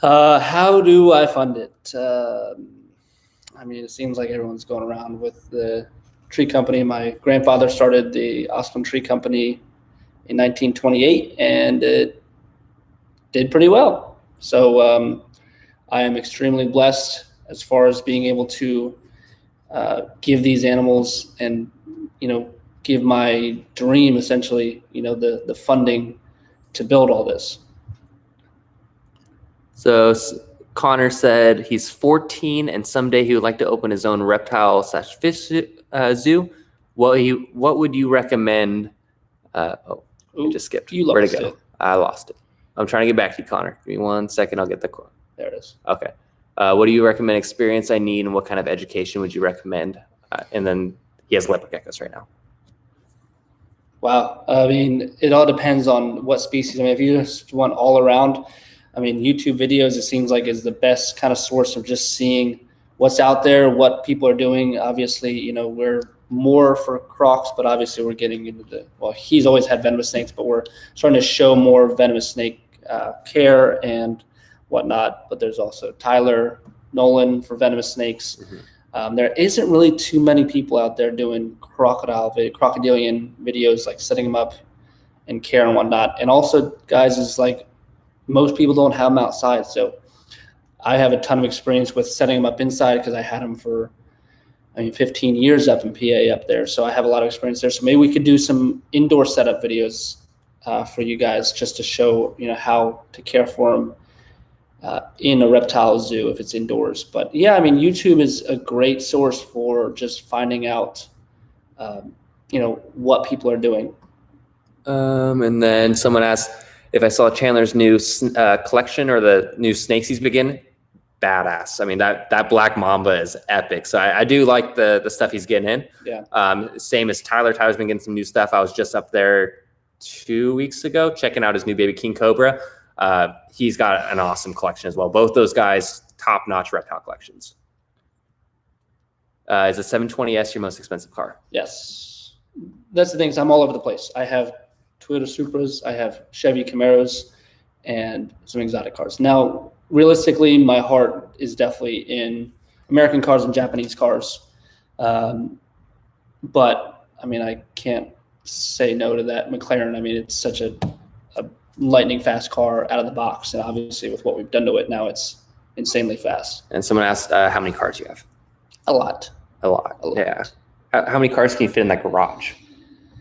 How do I fund it? I mean, it seems like everyone's going around with the tree company. My grandfather started the Aspen Tree Company in 1928, and it did pretty well. So I am extremely blessed as far as being able to give these animals and, give my dream essentially, the funding to build all this. So Connor said he's 14 and someday he would like to open his own reptile/fish zoo. What would you recommend? I just skipped. Where'd it go? I lost it. I'm trying to get back to you, Connor. Give me 1 second. I'll get the quote. There it is. Okay. What do you recommend experience I need and what kind of education would you recommend? And then he has leopard geckos right now. Wow. I mean, it all depends on what species. I mean, if you just want all around, I mean, YouTube videos, it seems like is the best kind of source of just seeing what's out there, what people are doing. Obviously, we're more for Crocs, but obviously we're getting into he's always had venomous snakes, but we're starting to show more venomous snake care and whatnot. But there's also Tyler Nolan for venomous snakes. Mm-hmm. There isn't really too many people out there doing crocodilian videos, like setting them up and care and whatnot. And also, guys, is like most people don't have them outside. So I have a ton of experience with setting them up inside because I had them for, 15 years up in PA up there. So I have a lot of experience there. So maybe we could do some indoor setup videos for you guys just to show, how to care for them in a reptile zoo if it's indoors. But yeah, I mean, YouTube is a great source for just finding out, what people are doing. And then someone asked if I saw Chandler's new collection or the new snakes he's beginning. Badass. I mean, that black mamba is epic. So I do like the stuff he's getting in. Yeah. Same as Tyler. Tyler's been getting some new stuff. I was just up there 2 weeks ago checking out his new baby king cobra. He's got an awesome collection as well. Both those guys, top-notch reptile collections. Is a 720S your most expensive car? Yes. That's the thing. I'm all over the place. I have Toyota Supras, I have Chevy Camaros, and some exotic cars. Now, realistically, my heart is definitely in American cars and Japanese cars. But, I can't say no to that. McLaren, it's such a lightning fast car out of the box. And obviously with what we've done to it now, it's insanely fast. And someone asked how many cars you have. A lot. Yeah. How many cars can you fit in that garage?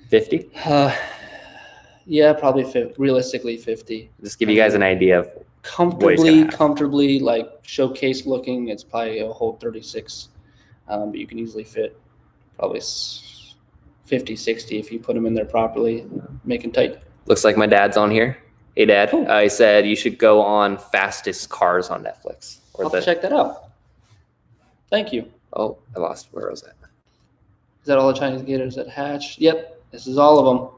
50? Yeah, probably realistically 50. Just give you guys an idea of comfortably like showcase looking. It's probably a whole 36. But you can easily fit probably 50, 60 if you put them in there properly, make them tight. Looks like my dad's on here. Hey, Dad. Cool. He said you should go on Fastest Cars on Netflix. I'll check that out. Thank you. Oh, I lost. Where was that? Is that all the Chinese gators that hatch? Yep. This is all of them.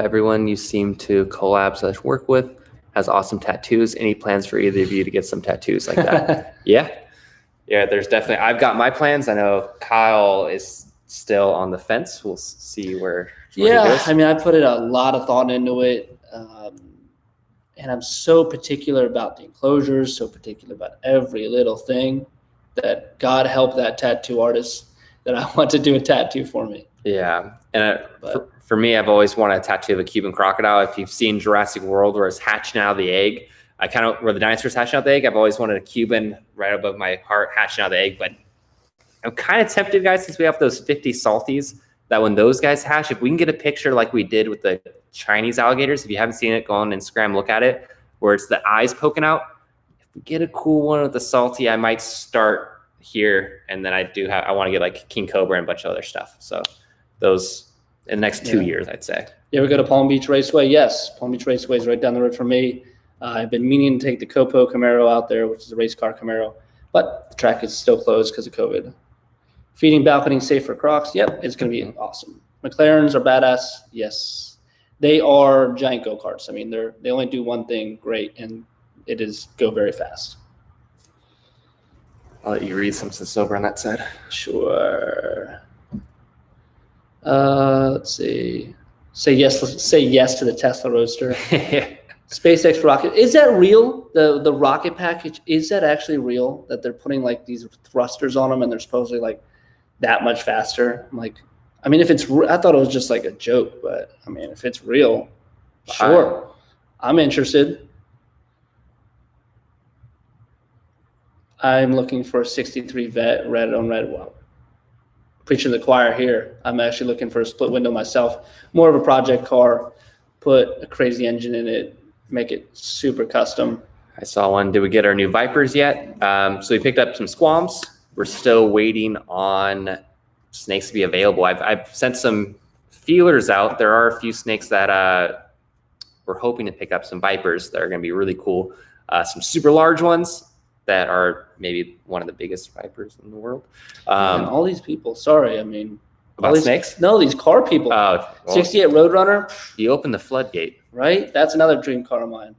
Everyone you seem to collab/work with has awesome tattoos. Any plans for either of you to get some tattoos like that? Yeah, there's definitely. I've got my plans. I know Kyle is still on the fence. We'll see where he goes. I put a lot of thought into it. And I'm so particular about the enclosures, so particular about every little thing that God help that tattoo artist that I want to do a tattoo for me. Yeah. And for me, I've always wanted a tattoo of a Cuban crocodile. If you've seen Jurassic World where it's hatching out of the egg, where the dinosaurs hatching out the egg, I've always wanted a Cuban right above my heart hatching out the egg. But I'm kind of tempted, guys, since we have those 50 salties, that when those guys hatch, if we can get a picture like we did with the Chinese alligators, if you haven't seen it, go on Instagram, look at it, where it's the eyes poking out. If we get a cool one with the salty, I might start here. And then I want to get like king cobra and a bunch of other stuff. So those in the next 2 years, I'd say. You ever go to Palm Beach Raceway? Yes. Palm Beach Raceway is right down the road from me. I've been meaning to take the Copo Camaro out there, which is a race car Camaro, but the track is still closed because of COVID. Feeding balcony safe for Crocs. Yep, it's going to be awesome. McLarens are badass. Yes. They are giant go-karts. They only do one thing great, and it is go very fast. I'll let you read some since it's over on that side. Sure. Let's see. Say yes to the Tesla Roadster. SpaceX rocket. Is that real? The rocket package, is that actually real? That they're putting like these thrusters on them and they're supposedly like that much faster? I'm like, I mean, if it's, I thought it was just like a joke, but I mean, if it's real, sure. I'm interested. I'm looking for a 63 vet, red on red. Wow. Preaching to the choir here. I'm actually looking for a split window myself. More of a project car, put a crazy engine in it, make it super custom. I saw one. Did we get our new Vipers yet? So we picked up some Squams. We're still waiting on snakes to be available. I've sent some feelers out. There are a few snakes that we're hoping to pick up, some Vipers that are going to be really cool. Some super large ones that are maybe one of the biggest Vipers in the world. And all these people, sorry, I mean. About snakes? No, these car people. Well, 68 Roadrunner. You opened the floodgate. Right? That's another dream car of mine.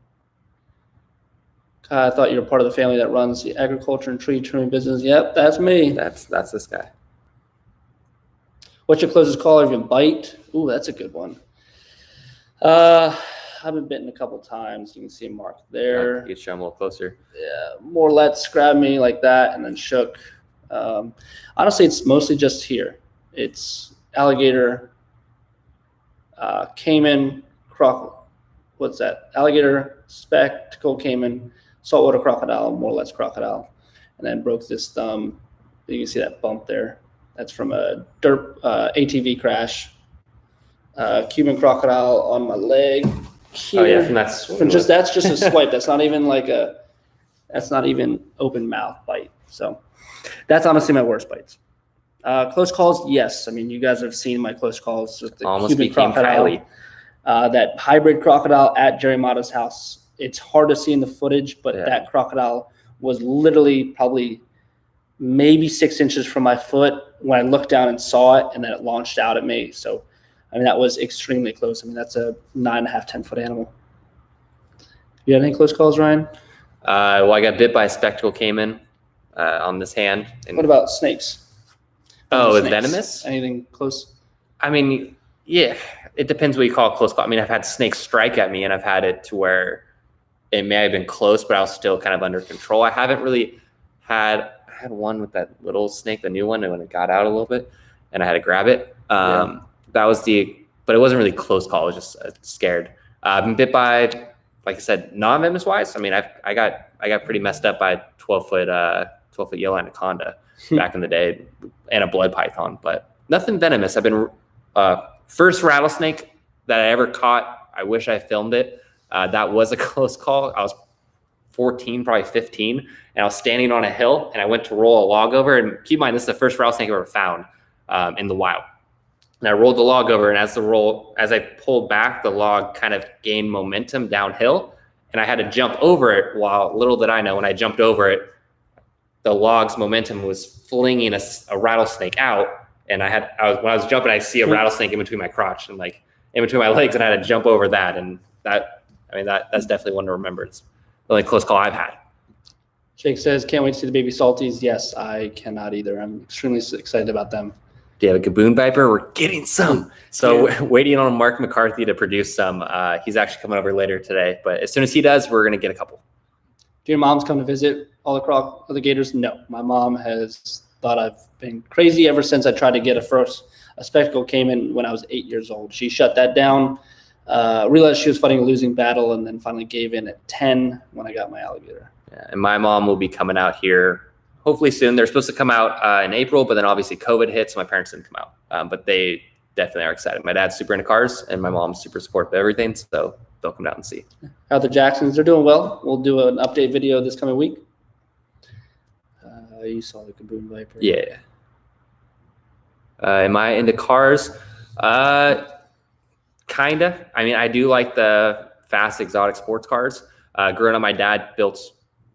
I thought you were part of the family that runs the agriculture and tree trimming business. Yep, that's me. That's this guy. What's your closest call? Have you been bite? Ooh, that's a good one. I've been bitten a couple times. You can see a mark there. You can show him a little closer. Yeah, more lets grabbed me like that and then shook. Honestly, it's mostly just here. It's alligator, caiman, croc. What's that? Alligator, spectacle caiman, saltwater crocodile, more lets crocodile, and then broke this thumb. You can see that bump there. That's from a dirt ATV crash. Cuban crocodile on my leg. Here. Oh yeah, that's just a swipe. That's not even open mouth bite. So that's honestly my worst bites. Close calls, yes. I mean, you guys have seen my close calls with the almost Cuban became crocodile. Kylie. That hybrid crocodile at Jerry Mata's house. It's hard to see in the footage, but that crocodile was literally probably maybe 6 inches from my foot when I looked down and saw it, and then it launched out at me. So, I mean, that was extremely close. I mean, that's a 9.5, 10-foot animal. You had any close calls, Ryan? Well, I got bit by a spectacle caiman on this hand. What about snakes? Oh, it's venomous? Anything close? I mean, yeah, it depends what you call a close call. I mean, I've had snakes strike at me, and I've had it to where it may have been close, but I was still kind of under control. I haven't really had one with that little snake, the new one, and when it got out a little bit, and I had to grab it. That was but it wasn't really close call. I was just scared. I've been bit by, like I said, non-venomous wise. I mean, I got pretty messed up by a 12-foot yellow anaconda back in the day, and a blood python, but nothing venomous. I've been first rattlesnake that I ever caught. I wish I filmed it. That was a close call. I was 14, probably 15, and I was standing on a hill, and I went to roll a log over. And keep in mind, this is the first rattlesnake I've ever found in the wild. And I rolled the log over, and as I pulled back, the log kind of gained momentum downhill, and I had to jump over it. While little did I know, when I jumped over it, the log's momentum was flinging a rattlesnake out. And when I was jumping, I see a rattlesnake in between my crotch and like in between my legs, and I had to jump over that. And that's definitely one to remember. It's the only close call I've had. Jake says, can't wait to see the baby salties. Yes, I cannot either. I'm extremely excited about them. Do you have a Gaboon Viper? We're getting some. So waiting on Mark McCarthy to produce some. He's actually coming over later today. But as soon as he does, we're going to get a couple. Do your moms come to visit all the gators? No. My mom has thought I've been crazy ever since I tried to get a spectacle caiman when I was 8 years old. She shut that down, realized she was fighting a losing battle, and then finally gave in at 10 when I got my alligator. Yeah, and my mom will be coming out here hopefully soon. They're supposed to come out in April, but then obviously COVID hit, so my parents didn't come out. But they definitely are excited. My dad's super into cars, and my mom's super supportive of everything, so they'll come down and see. How the Jacksons? They're doing well. We'll do an update video this coming week. You saw the Gaboon Viper. Yeah. Am I into cars? Kinda. I mean, I do like the fast exotic sports cars. Growing up, my dad built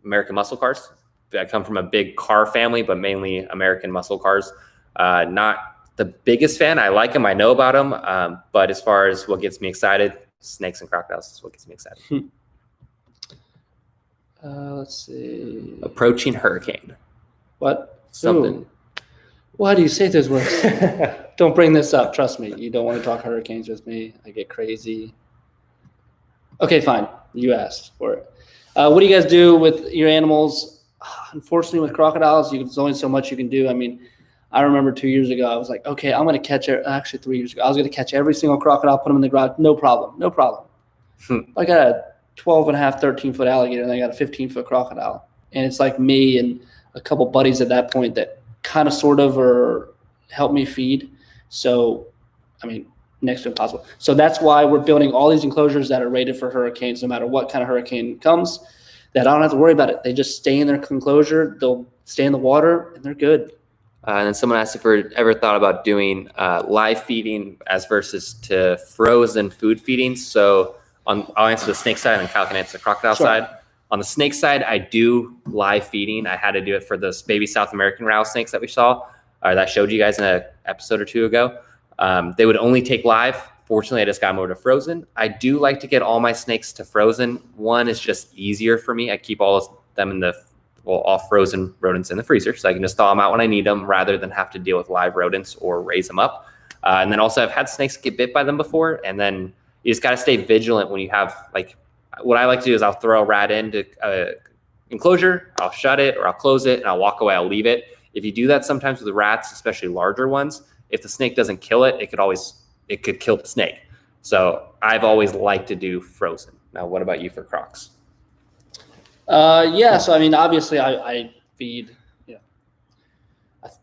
American muscle cars. I come from a big car family, but mainly American muscle cars. Not the biggest fan. I like them. I know about them. But as far as what gets me excited, snakes and crocodiles is what gets me excited. Let's see. Approaching hurricane. What? Something. Ooh. Why do you say those words? Don't bring this up. Trust me. You don't want to talk hurricanes with me. I get crazy. Okay, fine. You asked for it. What do you guys do with your animals? Unfortunately, with crocodiles, there's only so much you can do. I mean, I remember 2 years ago, I was like, okay, I'm going to catch it. Actually, 3 years ago, I was going to catch every single crocodile, put them in the garage. No problem. No problem. I got a 12 and a half, 13-foot alligator, and I got a 15-foot crocodile. And it's like me and a couple buddies at that point that kind of sort of or help me feed. So, I mean, next to impossible. So that's why we're building all these enclosures that are rated for hurricanes, no matter what kind of hurricane comes, that I don't have to worry about it. They just stay in their enclosure. They'll stay in the water and they're good. And then someone asked if we ever thought about doing live feeding as versus to frozen food feeding. So I'll answer the snake side and Kyle can answer the crocodile side. On the snake side, I do live feeding. I had to do it for those baby South American rattlesnakes that we saw, or that I showed you guys in an episode or two ago. They would only take live. Fortunately, I just got them over to frozen. I do like to get all my snakes to frozen. One is just easier for me. I keep all of them in all frozen rodents in the freezer, so I can just thaw them out when I need them rather than have to deal with live rodents or raise them up. And then also I've had snakes get bit by them before, and then you just got to stay vigilant when you have, like, what I like to do is I'll throw a rat into enclosure, I'll shut it or I'll close it and I'll walk away, I'll leave it. If you do that sometimes with the rats, especially larger ones, if the snake doesn't kill it, it could kill the snake. So I've always liked to do frozen. Now, what about you for Crocs? Yeah, so I mean, obviously I feed,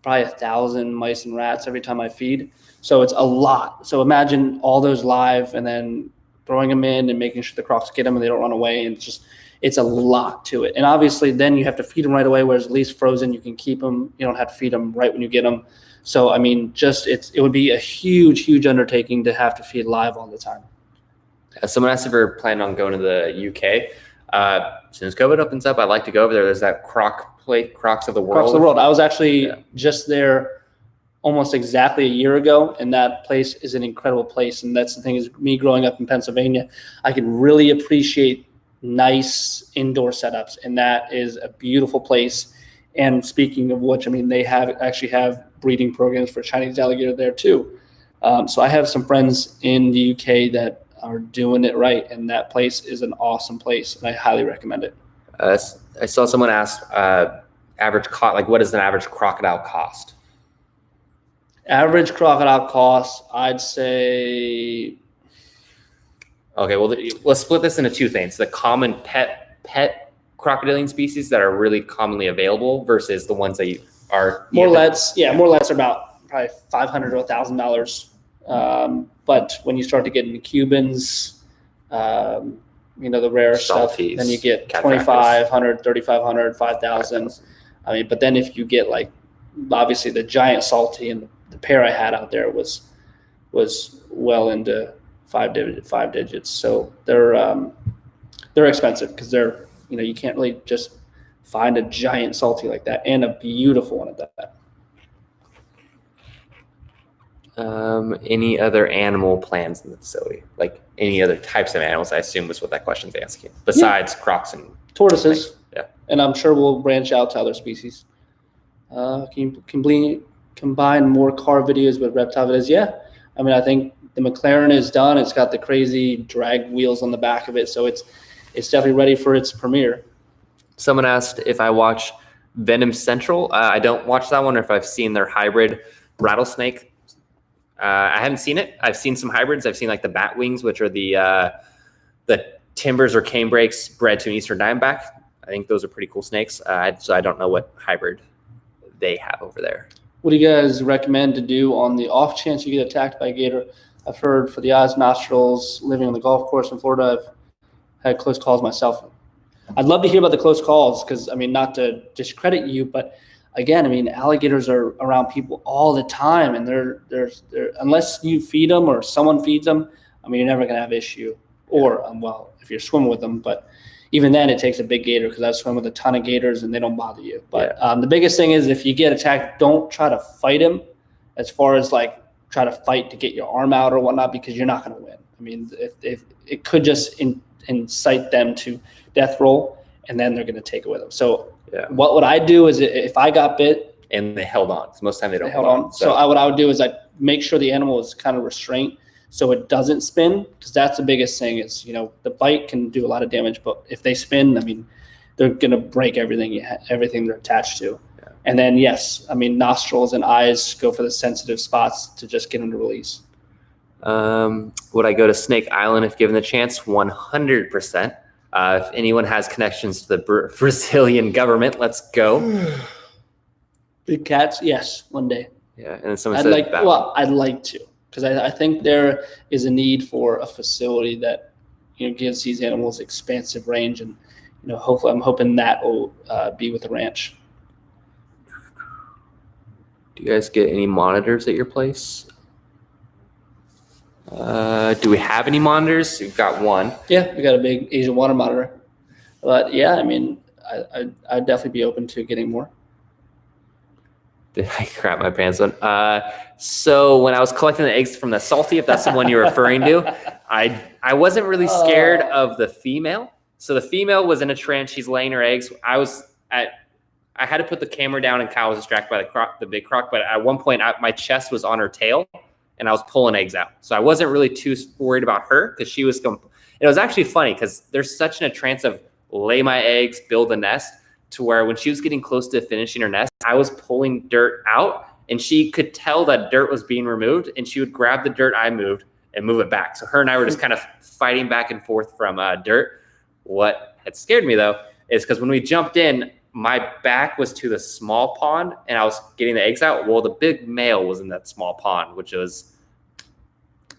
probably 1,000 mice and rats every time I feed. So it's a lot. So imagine all those live and then throwing them in and making sure the Crocs get them and they don't run away. And it's a lot to it. And obviously then you have to feed them right away, whereas at least frozen, you can keep them. You don't have to feed them right when you get them. So, I mean, it would be a huge, huge undertaking to have to feed live all the time. Someone asked if we're planning on going to the UK. As soon as COVID opens up, I'd like to go over there. There's that Crocs of the World. Crocs of the World. I was actually just there almost exactly a year ago, and that place is an incredible place. And that's the thing, is me growing up in Pennsylvania, I can really appreciate nice indoor setups, and that is a beautiful place. And speaking of which, I mean, they actually have breeding programs for Chinese alligator there too. So I have some friends in the UK that are doing it right, and that place is an awesome place, and I highly recommend it. I saw someone ask average cost, like what does an average crocodile cost? Average crocodile cost, I'd say. Okay, well, let's split this into two things: the common pet crocodilian species that are really commonly available versus the ones that are Morlets. Yeah, morlets are about probably $500 to $1,000. But when you start to get into Cubans, the rare stuff, then you get $2,500, $3,500, $5,000. I mean, but then if you get like, obviously the giant salty, and the pair I had out there was well into five digits. So they're expensive because they're, you can't really just find a giant salty like that, and a beautiful one at that. Any other animal plans in the facility? Like any other types of animals, I assume was what that question's asking, besides Crocs and tortoises. Yeah. And I'm sure we'll branch out to other species. Can combine more car videos with reptile videos? Yeah. I mean, I think the McLaren is done. It's got the crazy drag wheels on the back of it. So it's definitely ready for its premiere. Someone asked if I watch Venom Central. I don't watch that one, or if I've seen their hybrid rattlesnake. I haven't seen it. I've seen some hybrids. I've seen like the bat wings, which are the timbers or canebrakes bred to an Eastern Diamondback. I think those are pretty cool snakes. So I don't know what hybrid they have over there. What do you guys recommend to do on the off chance you get attacked by a gator? I've heard for the eyes, nostrils, living on the golf course in Florida, I've had close calls myself. I'd love to hear about the close calls because, I mean, not to discredit you, but again, I mean, alligators are around people all the time, and they're unless you feed them or someone feeds them, I mean, you're never going to have issue. Or, if you're swimming with them, but even then it takes a big gator, because I swim with a ton of gators and they don't bother you. But the biggest thing is, if you get attacked, don't try to fight him as far as like try to fight to get your arm out or whatnot, because you're not going to win. I mean, if it could just incite them to death roll. and then they're going to take it with them. So what would I do is if I got bit and they held on, because most of the time they don't hold on. So what I would do is I'd make sure the animal is kind of restrained so it doesn't spin, because that's the biggest thing is, the bite can do a lot of damage, but if they spin, I mean, they're going to break everything they're attached to. Yeah. And then, yes, I mean, nostrils and eyes go for the sensitive spots to just get them to release. Would I go to Snake Island if given the chance? 100%. If anyone has connections to the Brazilian government, let's go. Big cats, yes, one day. Yeah, and then someone said I'd like to, because I think there is a need for a facility that gives these animals expansive range, and hopefully I'm hoping that will be with the ranch. Do you guys get any monitors at your place? Do we have any monitors? We've got one. Yeah, we got a big Asian water monitor. But yeah, I mean, I'd definitely be open to getting more. Did I crap my pants on? So when I was collecting the eggs from the Salty, if that's the one you're referring to, I wasn't really scared of the female. So the female was in a trench. She's laying her eggs. I had to put the camera down, and Kyle was distracted by the big croc. But at one point, my chest was on her tail, and I was pulling eggs out. So I wasn't really too worried about her, because she was. It was actually funny because there's such a trance of lay my eggs, build a nest, to where when she was getting close to finishing her nest, I was pulling dirt out, and she could tell that dirt was being removed, and she would grab the dirt I moved and move it back. So her and I were just kind of fighting back and forth from dirt. What had scared me, though, is because when we jumped in, my back was to the small pond, and I was getting the eggs out. Well, the big male was in that small pond, which was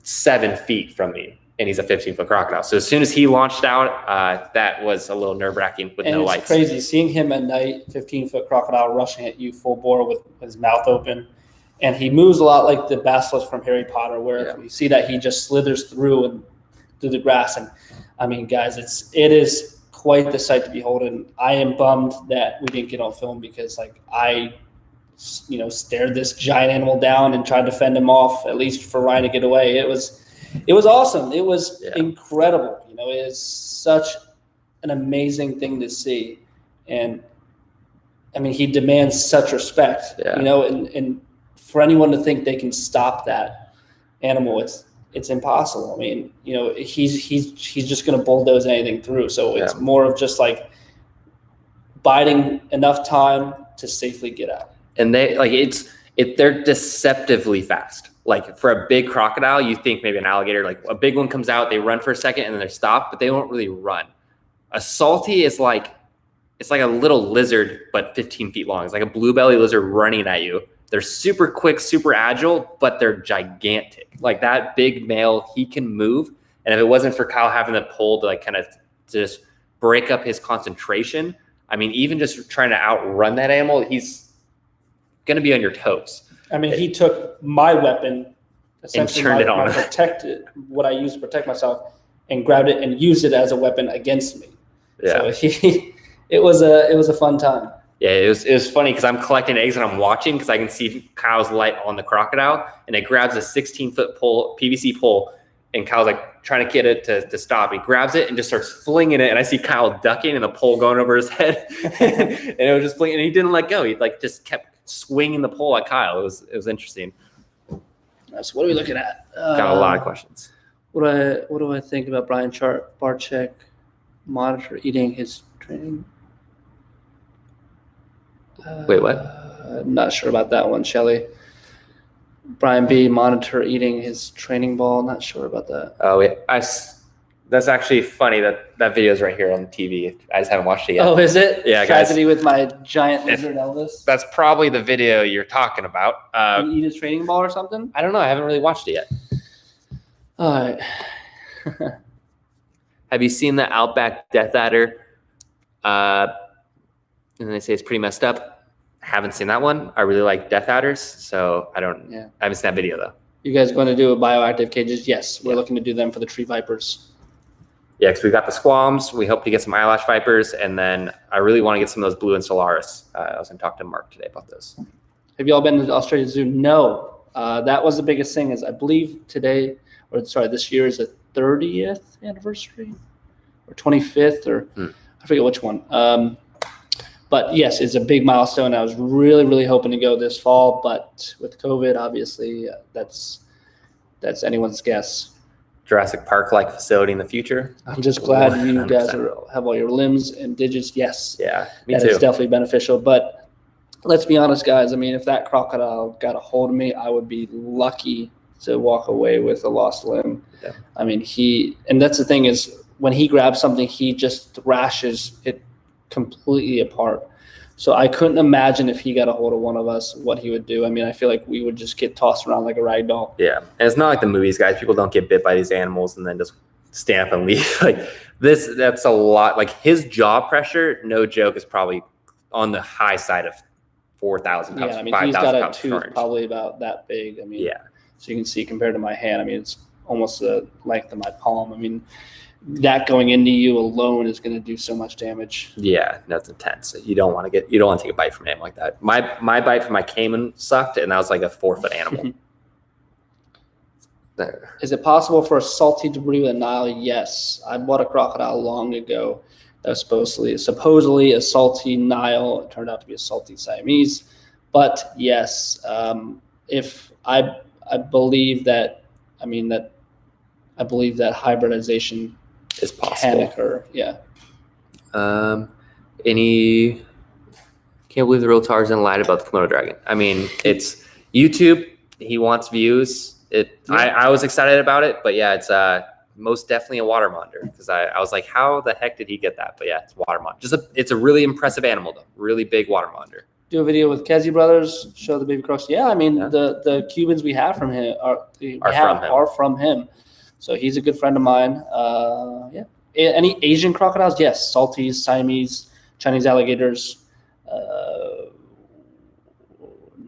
7 feet from me, and he's a 15-foot crocodile. So as soon as he launched out, that was a little nerve-wracking with no lights. It's crazy seeing him at night, 15-foot crocodile rushing at you full bore with his mouth open. And he moves a lot like the basilisk from Harry Potter, where you see that he just slithers through the grass. And I mean, guys, it is quite the sight to behold. And I am bummed that we didn't get on film, because I stared this giant animal down and tried to fend him off, at least for Ryan to get away. It was awesome. It was incredible. It is such an amazing thing to see. And I mean, he demands such respect, and for anyone to think they can stop that animal, it's impossible. I mean, he's just going to bulldoze anything through. So it's more of just biding enough time to safely get out. And they're deceptively fast. For a big crocodile, you think maybe an alligator, a big one comes out, they run for a second and then they stop, but they don't really run. A Salty is it's like a little lizard, but 15 feet long. It's like a blue belly lizard running at you. They're super quick, super agile, but they're gigantic. That big male, he can move. And if it wasn't for Kyle having the pole to kind of just break up his concentration, I mean, even just trying to outrun that animal, he's going to be on your toes. I mean, he took my weapon, essentially and turned it on. what I used to protect myself, and grabbed it and used it as a weapon against me. Yeah. So it was a fun time. Yeah, it was funny because I'm collecting eggs and I'm watching, because I can see Kyle's light on the crocodile, and it grabs a 16-foot pole, PVC pole, and Kyle's trying to get it to stop. He grabs it and just starts flinging it, and I see Kyle ducking and the pole going over his head, and it was just flinging, and he didn't let go. He just kept swinging the pole at Kyle. It was interesting. So what are we looking at? Got a lot of questions. What do I think about Brian Barczyk monitor eating his training? Wait, what? I'm not sure about that one, Shelly. Brian B. monitor eating his training ball. Not sure about that. Oh, yeah. That's actually funny that video is right here on the TV. I just haven't watched it yet. Oh, is it? Yeah, guys. Tragedy with my giant lizard Elvis. That's probably the video you're talking about. Did he eat his training ball or something? I don't know. I haven't really watched it yet. All right. Have you seen the Outback Death Adder? And they say it's pretty messed up. Haven't seen that one. I really like Death Adders, so I haven't seen that video though. You guys going to do a bioactive cages? Yes, we're looking to do them for the tree vipers. Yeah, because we got the squams. We hope to get some eyelash vipers, and then I really want to get some of those blue and Solaris. I was going to talk to Mark today about those. Have you all been to the Australia Zoo? No. That was the biggest thing. Is I believe this year is the 30th anniversary or 25th, or I forget which one. But yes, it's a big milestone. I was really, really hoping to go this fall, but with COVID, obviously, that's anyone's guess. Jurassic Park-like facility in the future. I'm just glad 100%. you guys have all your limbs and digits. Yes, Yeah, me that too. is definitely beneficial. But let's be honest, guys. I mean, if that crocodile got a hold of me, I would be lucky to walk away with a lost limb. Yeah. I mean, and that's the thing is when he grabs something, he just thrashes it completely apart. So I couldn't imagine if he got a hold of one of us, what he would do. I mean, I feel like we would just get tossed around like a rag doll. Yeah, and it's not like the movies, guys. People don't get bit by these animals and then just stand up and leave. Like that's a lot. Like his jaw pressure, no joke, is probably on the high side of 4,000 pounds. Yeah, I mean, 5,000 he's got a pounds tooth charge. probably about that big. I mean, Yeah. So you can see compared to my hand, I mean, it's almost the length of my palm. I mean, that going into you alone is going to do so much damage. Yeah, that's intense. You don't want to take a bite from an animal like that. My bite from my caiman sucked, and that was like a 4-foot animal. There. Is it possible for a salty to breed with a Nile? Yes. I bought a crocodile long ago that was supposedly a salty Nile. It turned out to be a salty Siamese. But yes, if I believe that, I believe that hybridization Is possible. can occur. Yeah. Can't believe the real Tarzan lied about the Komodo dragon. I mean, it's YouTube. He wants views. I was excited about it, but yeah, it's most definitely a water monitor because I was like, how the heck did he get that? But yeah, it's a water monitor. It's a really impressive animal though. Really big water monitor. Do a video with Kezi brothers, show the baby Crocs. Yeah, I mean the Cubans we have from him are from him. So he's a good friend of mine. Yeah. Any Asian crocodiles? Yes. Salties, Siamese, Chinese alligators.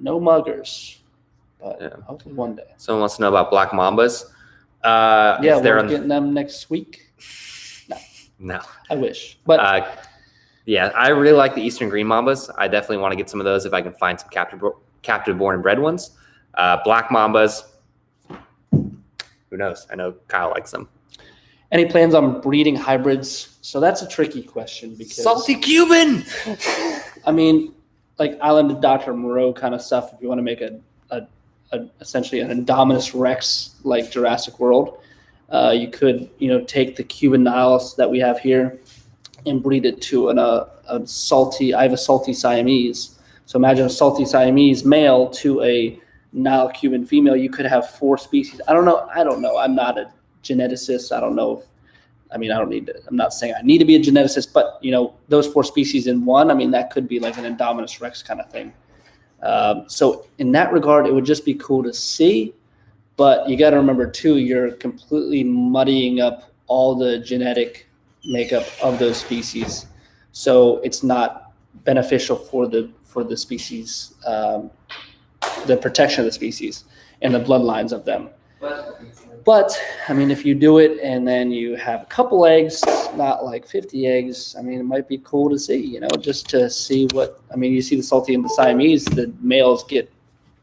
No muggers. But hopefully one day. Someone wants to know about black mambas. Yeah, we're getting them next week. No. I wish. But yeah, I really like the Eastern green mambas. I definitely want to get some of those if I can find some captive born and bred ones. Black mambas. Who knows? I know Kyle likes them. Any plans on breeding hybrids? So that's a tricky question because salty Cuban. I mean, like Island of Dr. Moreau kind of stuff. If you want to make essentially an Indominus Rex like Jurassic World, you could take the Cuban Niles that we have here and breed it to a salty. I have a salty Siamese. So imagine a salty Siamese male to a Nile Cuban female. You could have 4 species. I don't know. I'm not a geneticist. I don't know. I don't need to. I'm not saying I need to be a geneticist, but those 4 species in one. I mean, that could be like an Indominus Rex kind of thing. So in that regard, it would just be cool to see. But you got to remember too, you're completely muddying up all the genetic makeup of those species. So it's not beneficial for the species, the protection of the species and the bloodlines of them. But I mean, if you do it and then you have a couple eggs, not like 50 eggs, I mean, it might be cool to see, just to see you see the salty and the Siamese, the males get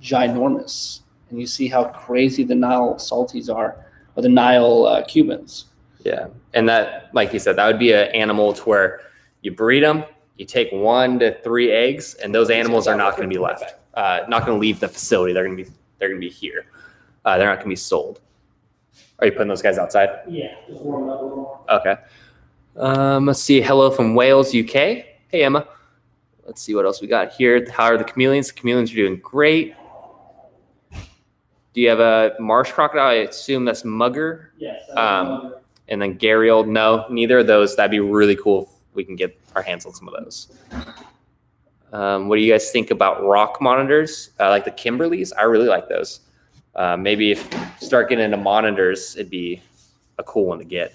ginormous, and you see how crazy the Nile salties are, or the Nile Cubans. Yeah. And that, like you said, that would be an animal to where you breed them, you take 1 to 3 eggs, and those animals are not going to be left, not going to leave the facility. They're going to be here. They're not going to be sold. Are you putting those guys outside? Yeah, just warm up a little more. Okay. Let's see. Hello from Wales, UK. Hey, Emma. Let's see what else we got here. How are the chameleons? The chameleons are doing great. Do you have a marsh crocodile? I assume that's mugger. Yes. And then gharial. No, neither of those. That'd be really cool if we can get our hands on some of those. What do you guys think about rock monitors? Like the Kimberleys? I really like those. Maybe if you start getting into monitors, it'd be a cool one to get.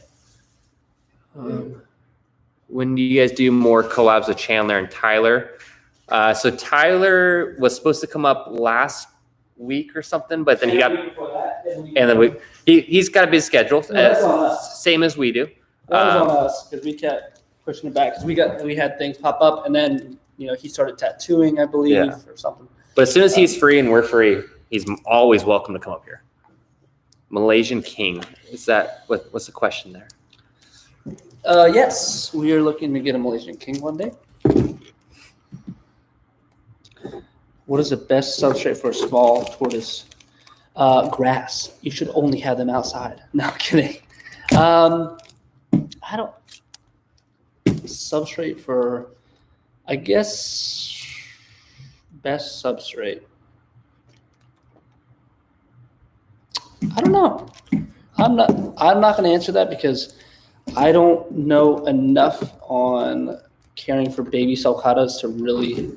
When do you guys do more collabs with Chandler and Tyler? So Tyler was supposed to come up last week or something, but then he's got a busy schedule, same as we do. That was on us because we kept pushing it back because we had things pop up, and then he started tattooing, I believe, or something. But as soon as he's free and we're free, he's always welcome to come up here. Malaysian King. Is that what's the question there? Yes, we are looking to get a Malaysian king one day. What is the best substrate for a small tortoise? Grass. You should only have them outside. No, I'm kidding. I don't. Substrate for, I guess, best substrate. I don't know. I'm not going to answer that because I don't know enough on caring for baby sulcatas to really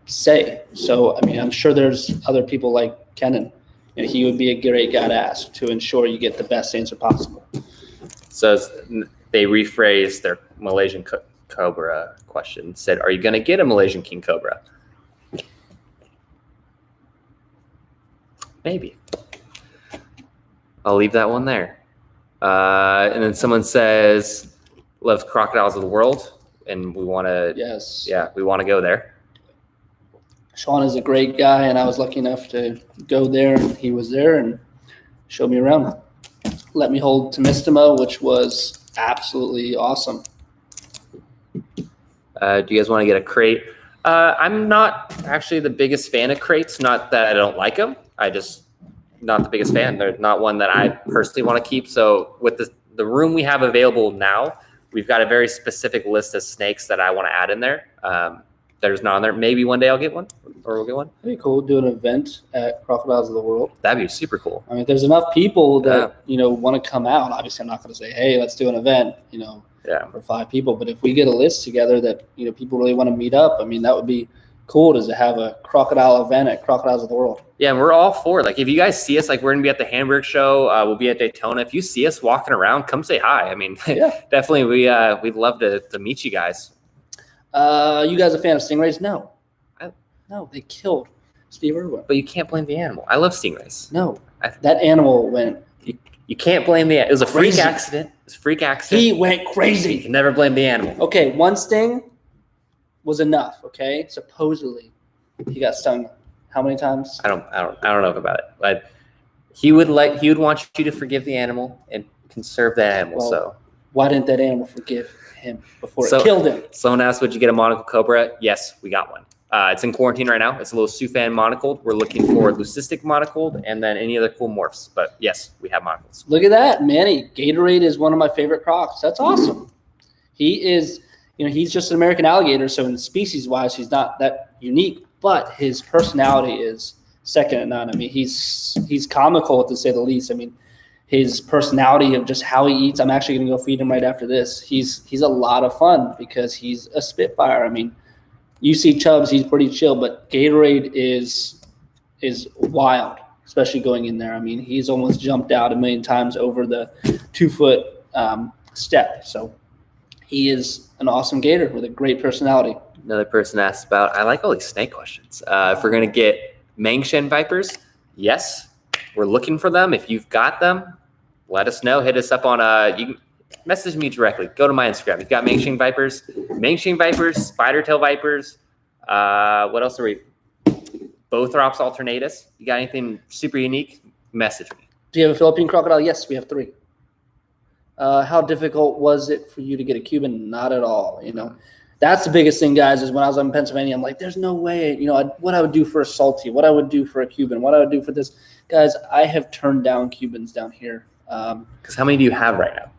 say. So, I mean, I'm sure there's other people like Kenan. You know, he would be a great guy to ask to ensure you get the best answer possible. So they rephrased their Malaysian Cobra question. Said, are you going to get a Malaysian King Cobra? Maybe. I'll leave that one there. And then someone says, loves crocodiles of the world. And we want to, Yes. Yeah, we want to go there. Sean is a great guy, and I was lucky enough to go there. He was there and showed me around. Let me hold Temistoma, which was absolutely awesome. Do you guys want to get a crate? I'm not actually the biggest fan of crates. Not that I don't like them. I just not the biggest fan. They're not one that I personally want to keep. So with the room we have available now, we've got a very specific list of snakes that I want to add in there. There's not on there. Maybe one day I'll get one, or we'll get one. That'd be cool. Do an event at Crocodiles of the World. That'd be super cool. I mean, if there's enough people that want to come out. Obviously, I'm not going to say, "Hey, let's do an event," for 5 people. But if we get a list together that people really want to meet up, I mean, that would be cool to have a crocodile event at Crocodiles of the World. Yeah, and we're all for it. Like, if you guys see us, like, we're gonna be at the Hamburg show. We'll be at Daytona. If you see us walking around, come say hi. I mean, definitely, we'd love to meet you guys. You guys a fan of stingrays? No. No, they killed Steve Irwin. But you can't blame the animal. I love stingrays. No, that animal went. You can't blame it was a crazy. Freak accident. It's a freak accident. He went crazy. You can never blame the animal. Okay, one sting was enough. Okay, supposedly he got stung how many times? I don't know about it, but he would want you to forgive the animal and conserve that animal. Well, so why didn't that animal forgive him before it killed him? Someone asked, would you get a monocle cobra? Yes, we got one. It's in quarantine right now. It's a little Sufan monocled. We're looking for leucistic monocled and then any other cool morphs. But yes, we have monocles. Look at that, Manny. Gatorade is one of my favorite crocs. That's awesome. He is, he's just an American alligator. So in species wise, he's not that unique, but his personality is second to none. I mean, he's comical to say the least. I mean, his personality of just how he eats. I'm actually going to go feed him right after this. He's a lot of fun because he's a spitfire. I mean, you see Chubbs, he's pretty chill, but Gatorade is wild, especially going in there. I mean, he's almost jumped out a million times over the 2-foot step. So he is an awesome gator with a great personality. Another person asked about, I like all these snake questions. If we're going to get Mangshan vipers, yes, we're looking for them. If you've got them, let us know. Hit us up on you can message me directly. Go to my Instagram. You've got Mangshan vipers, spider tail vipers. What else are we? Bothrops alternatus. You got anything super unique? Message me. Do you have a Philippine crocodile? Yes, we have 3. How difficult was it for you to get a Cuban? Not at all. That's the biggest thing, guys, is when I was in Pennsylvania, I'm like, there's no way, what I would do for a salty, what I would do for a Cuban, what I would do for this. Guys, I have turned down Cubans down here. Because how many do you have right now?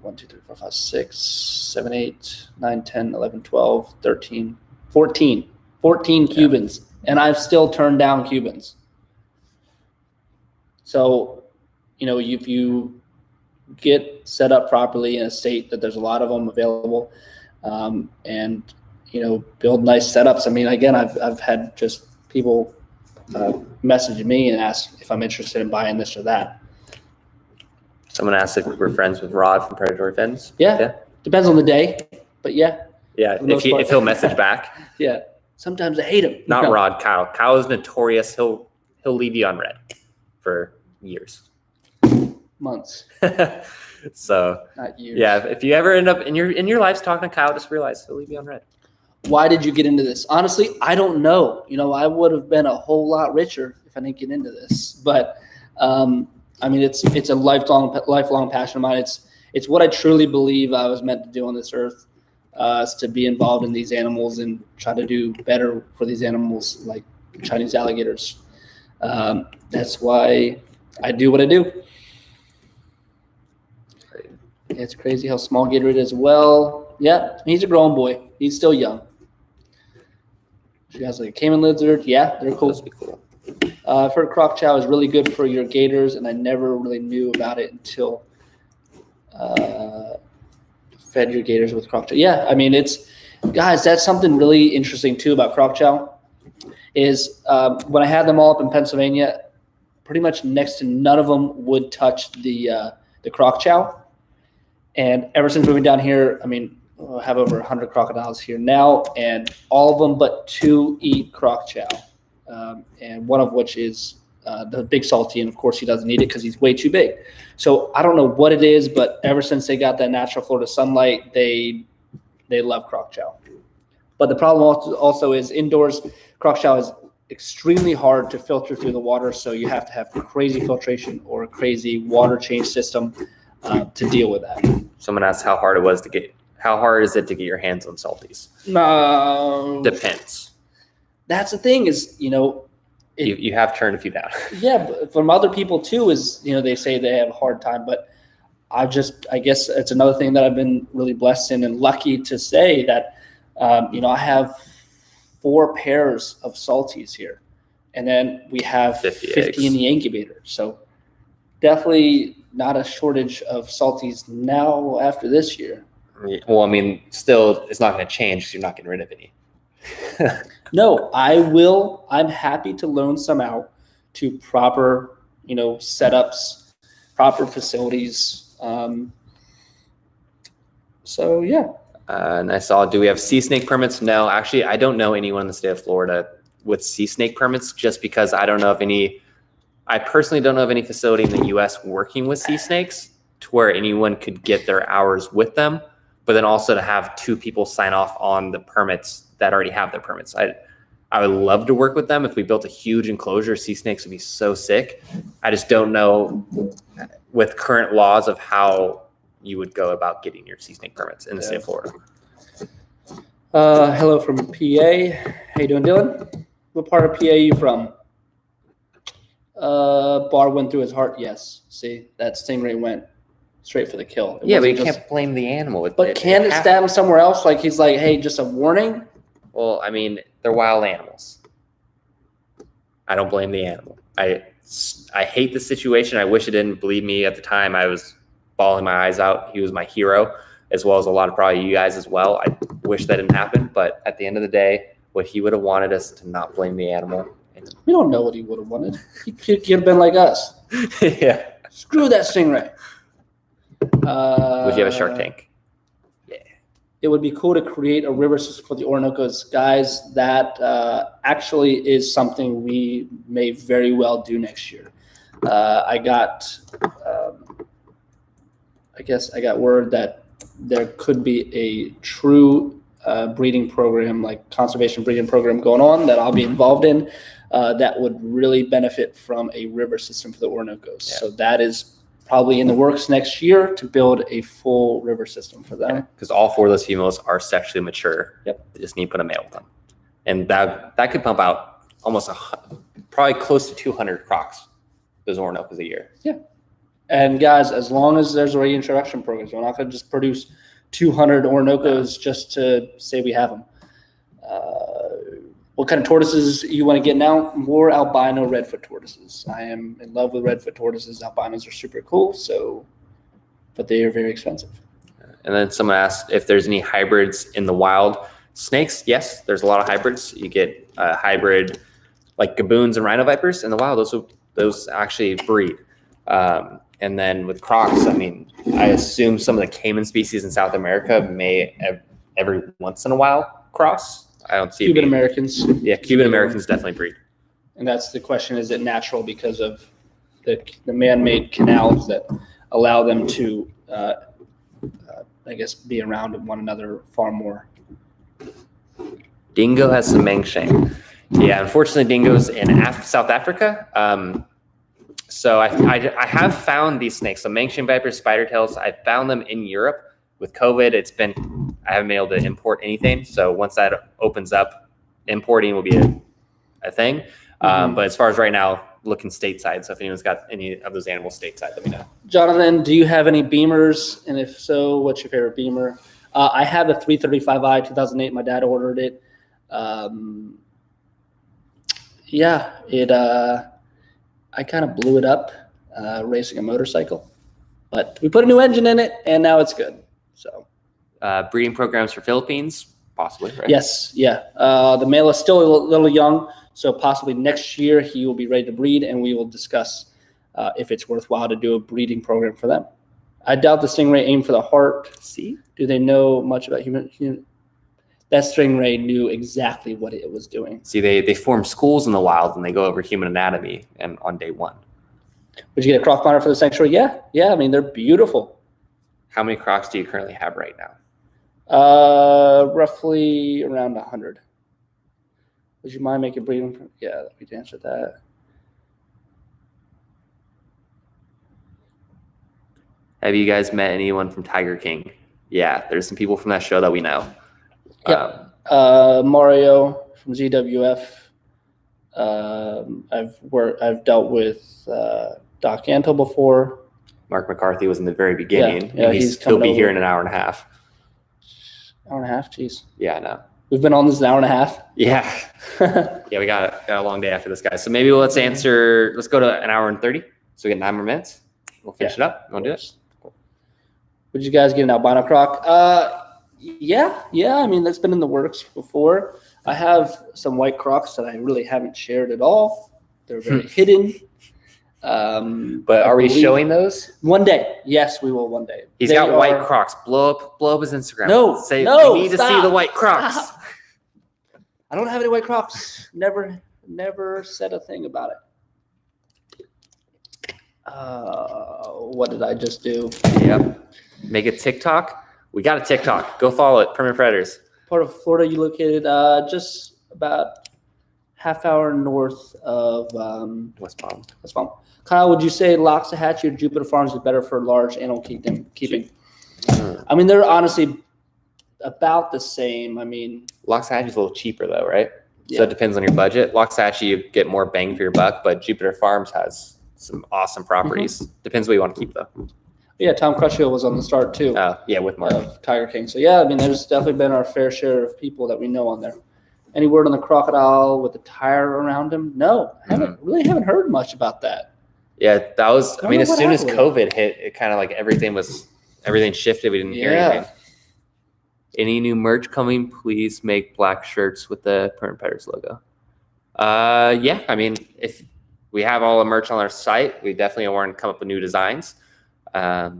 1, 2, 3, 4, 5, 6, 7, 8, 9, 10, 11, 12, 13, 14. 14 Cubans. And I've still turned down Cubans. So, if you get set up properly in a state that there's a lot of them available, and build nice setups. I mean, again, I've had just people message me and ask if I'm interested in buying this or that. Someone asked if we're friends with Rod from Predatory Fins. Yeah. Depends on the day, but yeah. Yeah, if he'll message back. Yeah. Sometimes I hate him. Not Rod, Kyle. Kyle is notorious. He'll leave you on red for years. Months. So not years. Yeah, if you ever end up in your lives talking to Kyle, just realize he'll leave you on red. Why did you get into this? Honestly, I don't know. I would have been a whole lot richer if I didn't get into this. But I mean, it's a lifelong passion of mine. It's it's what I truly believe I was meant to do on this earth, is to be involved in these animals and try to do better for these animals like Chinese alligators. That's why I do what I do. It's crazy how small Gatorade is. Well, yeah, he's a grown boy. He's still young. She has like a caiman lizard. Yeah, they're cool. I've heard Croc Chow is really good for your gators, and I never really knew about it until fed your gators with Croc Chow. Yeah, I mean, guys, that's something really interesting too about Croc Chow is when I had them all up in Pennsylvania, pretty much next to none of them would touch the Croc Chow. And ever since moving down here, I mean, I have over 100 crocodiles here now, and all of them but 2 eat Croc Chow. And one of which is the big salty, and of course he doesn't eat it because he's way too big. So I don't know what it is, but ever since they got that natural Florida sunlight, they love Croc Chow. But the problem also is indoors, Croc Chow is extremely hard to filter through the water, so you have to have crazy filtration or a crazy water change system to deal with that. Someone asked how hard is it to get your hands on salties? No. Depends. That's the thing is, you have turned a few down. Yeah, but from other people too is, they say they have a hard time, but I guess it's another thing that I've been really blessed in and lucky to say that, I have 4 pairs of salties here, and then we have 50 in the incubator. So definitely not a shortage of salties now after this year. Well, I mean, still, it's not going to change because you're not getting rid of any. No, I will. I'm happy to loan some out to proper, setups, proper facilities. So, yeah. And I saw, do we have sea snake permits? No, actually, I don't know anyone in the state of Florida with sea snake permits just because I personally don't know of any facility in the U.S. working with sea snakes to where anyone could get their hours with them, but then also to have 2 people sign off on the permits that already have their permits. I would love to work with them. If we built a huge enclosure, sea snakes would be so sick. I just don't know with current laws of how you would go about getting your sea snake permits in the state of Florida. Hello from PA. How you doing, Dylan? What part of PA are you from? Bar went through his heart. Yes. See, that stingray went straight for the kill. Yeah, but you can't blame the animal. But can it stab him somewhere else? Like he's like, hey, just a warning? Well, I mean, they're wild animals. I don't blame the animal. I hate the situation. I wish it didn't. Believe me, at the time, I was bawling my eyes out. He was my hero, as well as a lot of probably you guys as well. I wish that didn't happen. But at the end of the day, what he would have wanted us to not blame the animal. We don't know what he would have wanted. He could have been like us. Yeah. Screw that stingray. Would you have a Shark Tank? Yeah. It would be cool to create a river system for the Orinoco's. Guys, that actually is something we may very well do next year. I got word that there could be a true breeding program, like conservation breeding program going on that I'll be involved in that would really benefit from a river system for the Orinoco's. Yeah. So that is probably in the works next year to build a full river system for them. Because all 4 of those females are sexually mature. Yep. They just need to put a male with them. And that could pump out almost probably close to 200 Crocs, those Orinoco's a year. Yeah. And guys, as long as there's a reintroduction program, we're not going to just produce 200 Orinoco's just to say we have them. What kind of tortoises you want to get now? More albino redfoot tortoises. I am in love with redfoot tortoises. Albinos are super cool, but they are very expensive. And then someone asked if there's any hybrids in the wild. Snakes, yes, there's a lot of hybrids. You get hybrid like gaboons and rhino vipers in the wild. Those actually breed. And then with Crocs, I mean, I assume some of the caiman species in South America may have every once in a while cross. I don't see Cuban Americans. Yeah, Cuban Americans definitely breed. And that's the question: is it natural because of the man-made canals that allow them to, be around one another far more? Dingo has some Mengsheng. Yeah, unfortunately, dingoes in South Africa. So I have found these snakes. So Mangsheng vipers, spider tails. I found them in Europe. With COVID, I haven't been able to import anything. So once that opens up, importing will be a thing. But as far as right now, looking stateside. So if anyone's got any of those animals stateside, let me know. Jonathan, do you have any Beamers? And if so, what's your favorite Beamer? I have the 335i 2008. My dad ordered it. I kind of blew it up racing a motorcycle, but we put a new engine in it, and now it's good. So, breeding programs for Philippines, possibly, right? Yes, yeah. The male is still a little young, so possibly next year he will be ready to breed, and we will discuss if it's worthwhile to do a breeding program for them. I doubt the stingray aim for the heart. See? Do they know much about human? That stingray knew exactly what it was doing. See, they form schools in the wild, and they go over human anatomy and on day one. Would you get a Croc monitor for the sanctuary? Yeah. I mean, they're beautiful. How many Crocs do you currently have right now? Roughly around 100. Would you mind making breeding? Yeah, we can answer that. Have you guys met anyone from Tiger King? Yeah, there's some people from that show that we know. Yep. Mario from ZWF. I've dealt with Doc Antle before. Mark McCarthy was in the very beginning. Yeah, and he'll be here in an hour and a half. Hour and a half, geez. Yeah, I know. We've been on this an hour and a half. Yeah. Yeah, we got a long day after this guy. So maybe let's go to an hour and 30. So we get 9 more minutes. We'll finish it up. You want to do it? Cool. Would you guys get an albino Croc? Yeah. I mean, that's been in the works before. I have some white Crocs that I really haven't shared at all. They're very hidden. But are we showing those? One day. Yes, we will one day. He's got white Crocs. Blow up his Instagram. No, we need to see the white Crocs. Stop. I don't have any white Crocs. Never said a thing about it. What did I just do? Yep. Make a TikTok. We got a TikTok. Go follow it. Permanent Predators. Part of Florida you located just about half hour north of West Palm. Kyle, would you say Loxahatchee or Jupiter Farms is better for large animal keeping? I mean, they're honestly about the same. I mean, Loxahatchee is a little cheaper though, right? Yeah. So it depends on your budget. Loxahatchee, you get more bang for your buck, but Jupiter Farms has some awesome properties. Depends what you want to keep though. Yeah, Tom Crutchfield was on the start too. Yeah, with Mark. Of Tiger King. So yeah, I mean, there's definitely been our fair share of people that we know on there. Any word on the crocodile with the tire around him? No, really haven't heard much about that. Yeah, that was. I mean, as soon as happened. COVID hit, it kind of like everything shifted. We didn't hear anything. Any new merch coming? Please make black shirts with the Permanent Predators logo. Yeah, I mean, if we have all the merch on our site, we definitely want to come up with new designs. Yeah.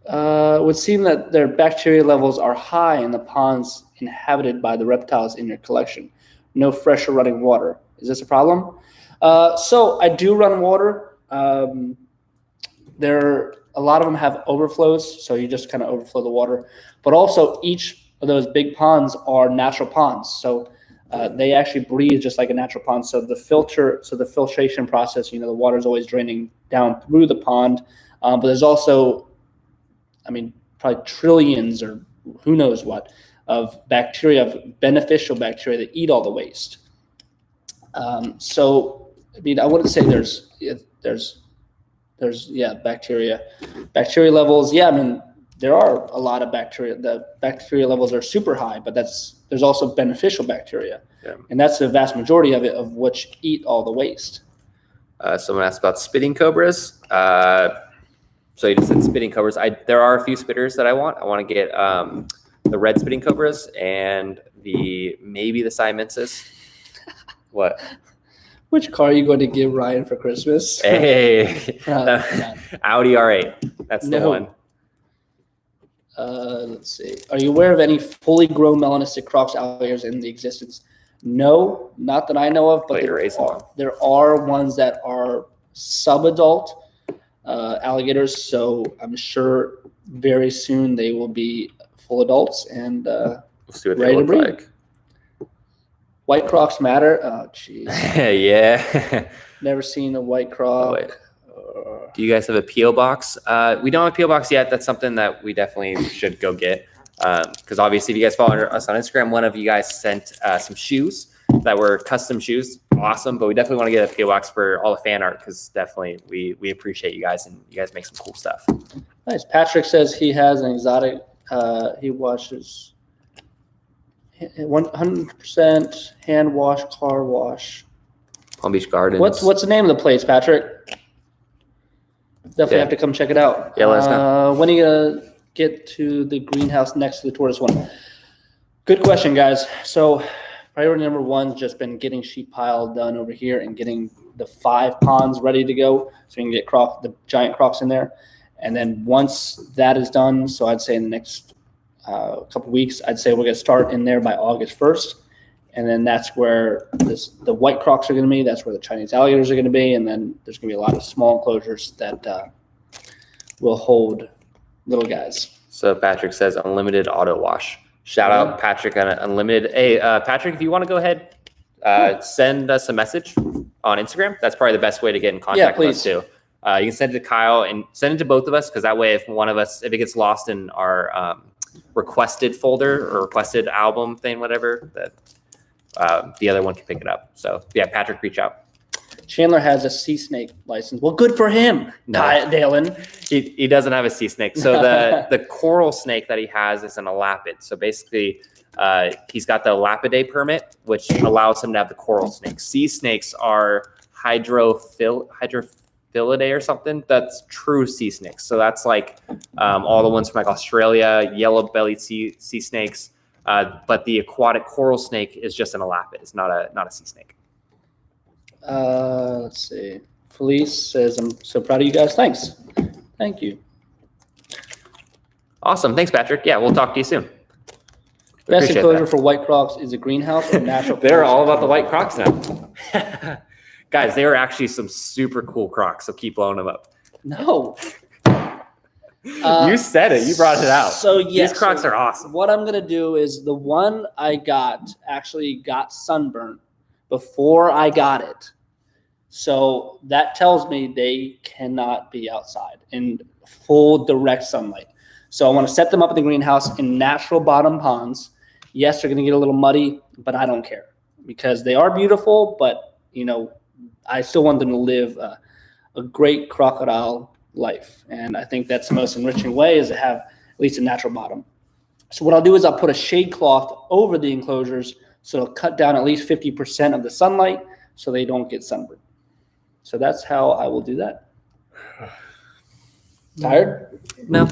It would seem that their bacteria levels are high in the ponds inhabited by the reptiles in your collection. No fresh or running water. Is this a problem? So I do run water. A lot of them have overflows, so you just kind of overflow the water. But also each of those big ponds are natural ponds. So they actually breathe just like a natural pond. So the filtration process, the water is always draining down through the pond. But there's also, I mean, probably trillions or who knows what of bacteria, of beneficial bacteria that eat all the waste. So, I mean, I wouldn't say there's bacteria levels. Yeah, I mean, there are a lot of bacteria. The bacteria levels are super high, but there's also beneficial bacteria. Yeah. And that's the vast majority of it, of which eat all the waste. Someone asked about spitting cobras. So you just said spitting cobras. There are a few spitters that I want. I want to get the red spitting cobras and maybe the Siamensis. What? Which car are you going to give Ryan for Christmas? Hey, Audi R8. That's the one. Let's see. Are you aware of any fully grown melanistic Crocs alligators in the existence? No, not that I know of, but there are ones that are subadult alligators. So I'm sure very soon they will be full adults and we'll see what ready they to breed. like. White Crocs matter. Oh, jeez. Yeah. Never seen a white Croc. wait. Do you guys have a P.O. box? We don't have a P.O. box yet. That's something that we definitely should go get. Because obviously, if you guys follow us on Instagram, one of you guys sent some shoes that were custom shoes. Awesome. But we definitely want to get a P.O. box for all the fan art because definitely we appreciate you guys and you guys make some cool stuff. Nice. Patrick says he has an exotic. He washes 100% hand wash, car wash. Palm Beach Gardens. What's the name of the place, Patrick? Definitely have to come check it out. Yeah, let us know. When are you gonna get to the greenhouse next to the tortoise one? Good question, guys. So priority number one's just been getting sheep pile done over here and getting the 5 ponds ready to go so we can get the giant Crocs in there. And then once that is done, so I'd say in the next couple weeks, I'd say we're going to start in there by August 1st. And then that's where the white Crocs are going to be. That's where the Chinese alligators are going to be. And then there's going to be a lot of small enclosures that will hold little guys. So Patrick says unlimited auto wash. Shout out Patrick on unlimited. Hey, Patrick, if you want to go ahead, send us a message on Instagram. That's probably the best way to get in contact with us too. You can send it to Kyle and send it to both of us because that way, if one of us, if it gets lost in our requested folder or requested album thing, whatever, that the other one can pick it up. So yeah, Patrick, reach out. Chandler has a sea snake license. Well, good for him, Dalen. He doesn't have a sea snake. So the coral snake that he has is an elapid. So basically, he's got the elapidae permit, which allows him to have the coral snake. Sea snakes are hydrophilidae or something. That's true sea snakes. So that's like all the ones from like Australia, yellow-bellied sea snakes. But the aquatic coral snake is just an elapid. It's not a sea snake. Let's see. Felice says, I'm so proud of you guys. Thanks. Thank you. Awesome. Thanks, Patrick. Yeah, we'll talk to you soon. Best enclosure for white Crocs is a greenhouse or natural. They're all about the white Crocs now. Guys, they are actually some super cool Crocs, so keep blowing them up. No. You said it. You brought it out. So yes, these Crocs are awesome. What I'm going to do is the one I got actually got sunburned before I got it. So that tells me they cannot be outside in full direct sunlight. So I want to set them up in the greenhouse in natural bottom ponds. Yes, they're going to get a little muddy, but I don't care because they are beautiful. But, you know, I still want them to live a great crocodile life. And I think that's the most enriching way is to have at least a natural bottom. So what I'll do is I'll put a shade cloth over the enclosures so it'll cut down at least 50% of the sunlight so they don't get sunburned. So that's how I will do that. Tired? No.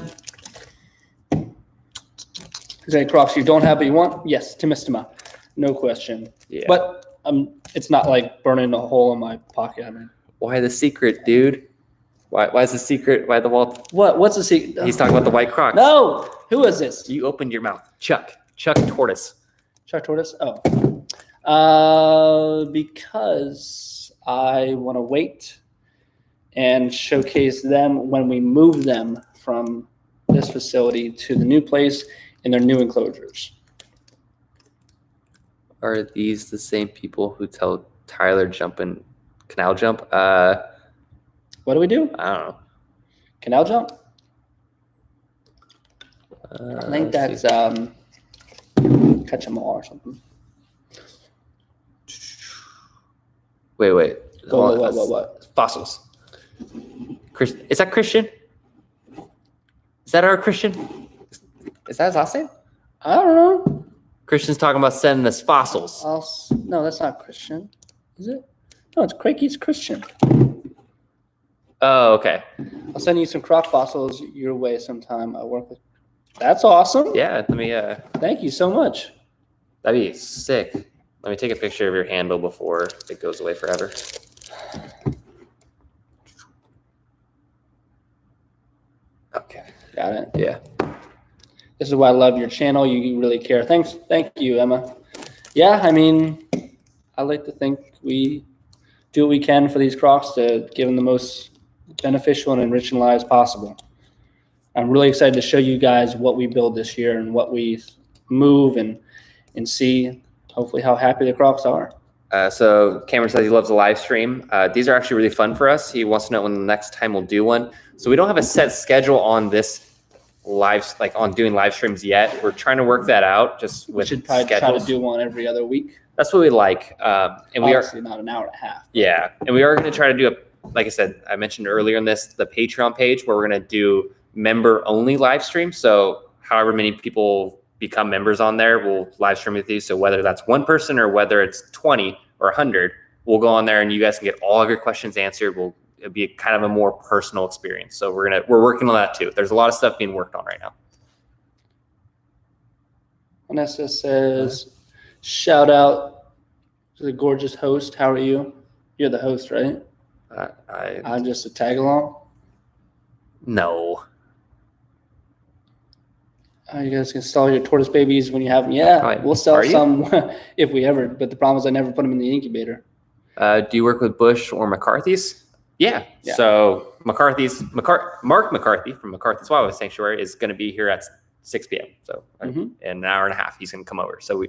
Is there any Crocs you don't have but you want? Yes, Timistema. No question. Yeah. But it's not like burning a hole in my pocket. I mean, why the secret, dude? Why is the secret? Why the wall? What's the secret? He's talking about the white Crocs. No. Who is this? You opened your mouth. Chuck Tortoise. Chuck Tortoise? Oh. Because I want to wait and showcase them when we move them from this facility to the new place in their new enclosures. Are these the same people who tell Tyler jumping canal jump? What do we do? I don't know. Canal jump? I think that's catch 'em all or something. Wait. What? Fossils. Is that Christian? Is that our Christian? Is that his last name? I don't know. Christian's talking about sending us fossils. No, that's not Christian. Is it? No, it's Craigie's Christian. Oh, okay. I'll send you some Croc fossils your way sometime. I work with. That's awesome. Yeah, let me. Thank you so much. That'd be sick. Let me take a picture of your handle before it goes away forever. Okay. Got it. Yeah. This is why I love your channel. You really care. Thanks. Thank you, Emma. Yeah, I mean, I like to think we do what we can for these Crocs to give them the most beneficial and enriching lives possible. I'm really excited to show you guys what we build this year and what we move and see. hopefully how happy the Crocs are. So Cameron says he loves a live stream. These are actually really fun for us. He wants to know when the next time we'll do one. So we don't have a set schedule on this on doing live streams yet. We're trying to work that out just with We should probably schedules. try to do one every other week. That's what we like. And we Obviously not an hour and a half. Yeah. And we are going to try to do like I said, I mentioned earlier in this, the Patreon page where we're going to do member only live stream. So however many people become members on there, we'll live stream with you. So whether that's one person or whether it's 20 or 100, we'll go on there and you guys can get all of your questions answered. It'll be kind of a more personal experience. So we're working on that too. There's a lot of stuff being worked on right now. Vanessa says, shout out to the gorgeous host. How are you? You're the host, right? I'm just a tag along. No. You guys can sell your tortoise babies when you have them. Yeah, we'll sell some if we ever. But the problem is I never put them in the incubator. Do you work with Bush or McCarthy's? Yeah. So Mark McCarthy from McCarthy's Wildlife Sanctuary is going to be here at 6 p.m. So in an hour and a half, he's going to come over. So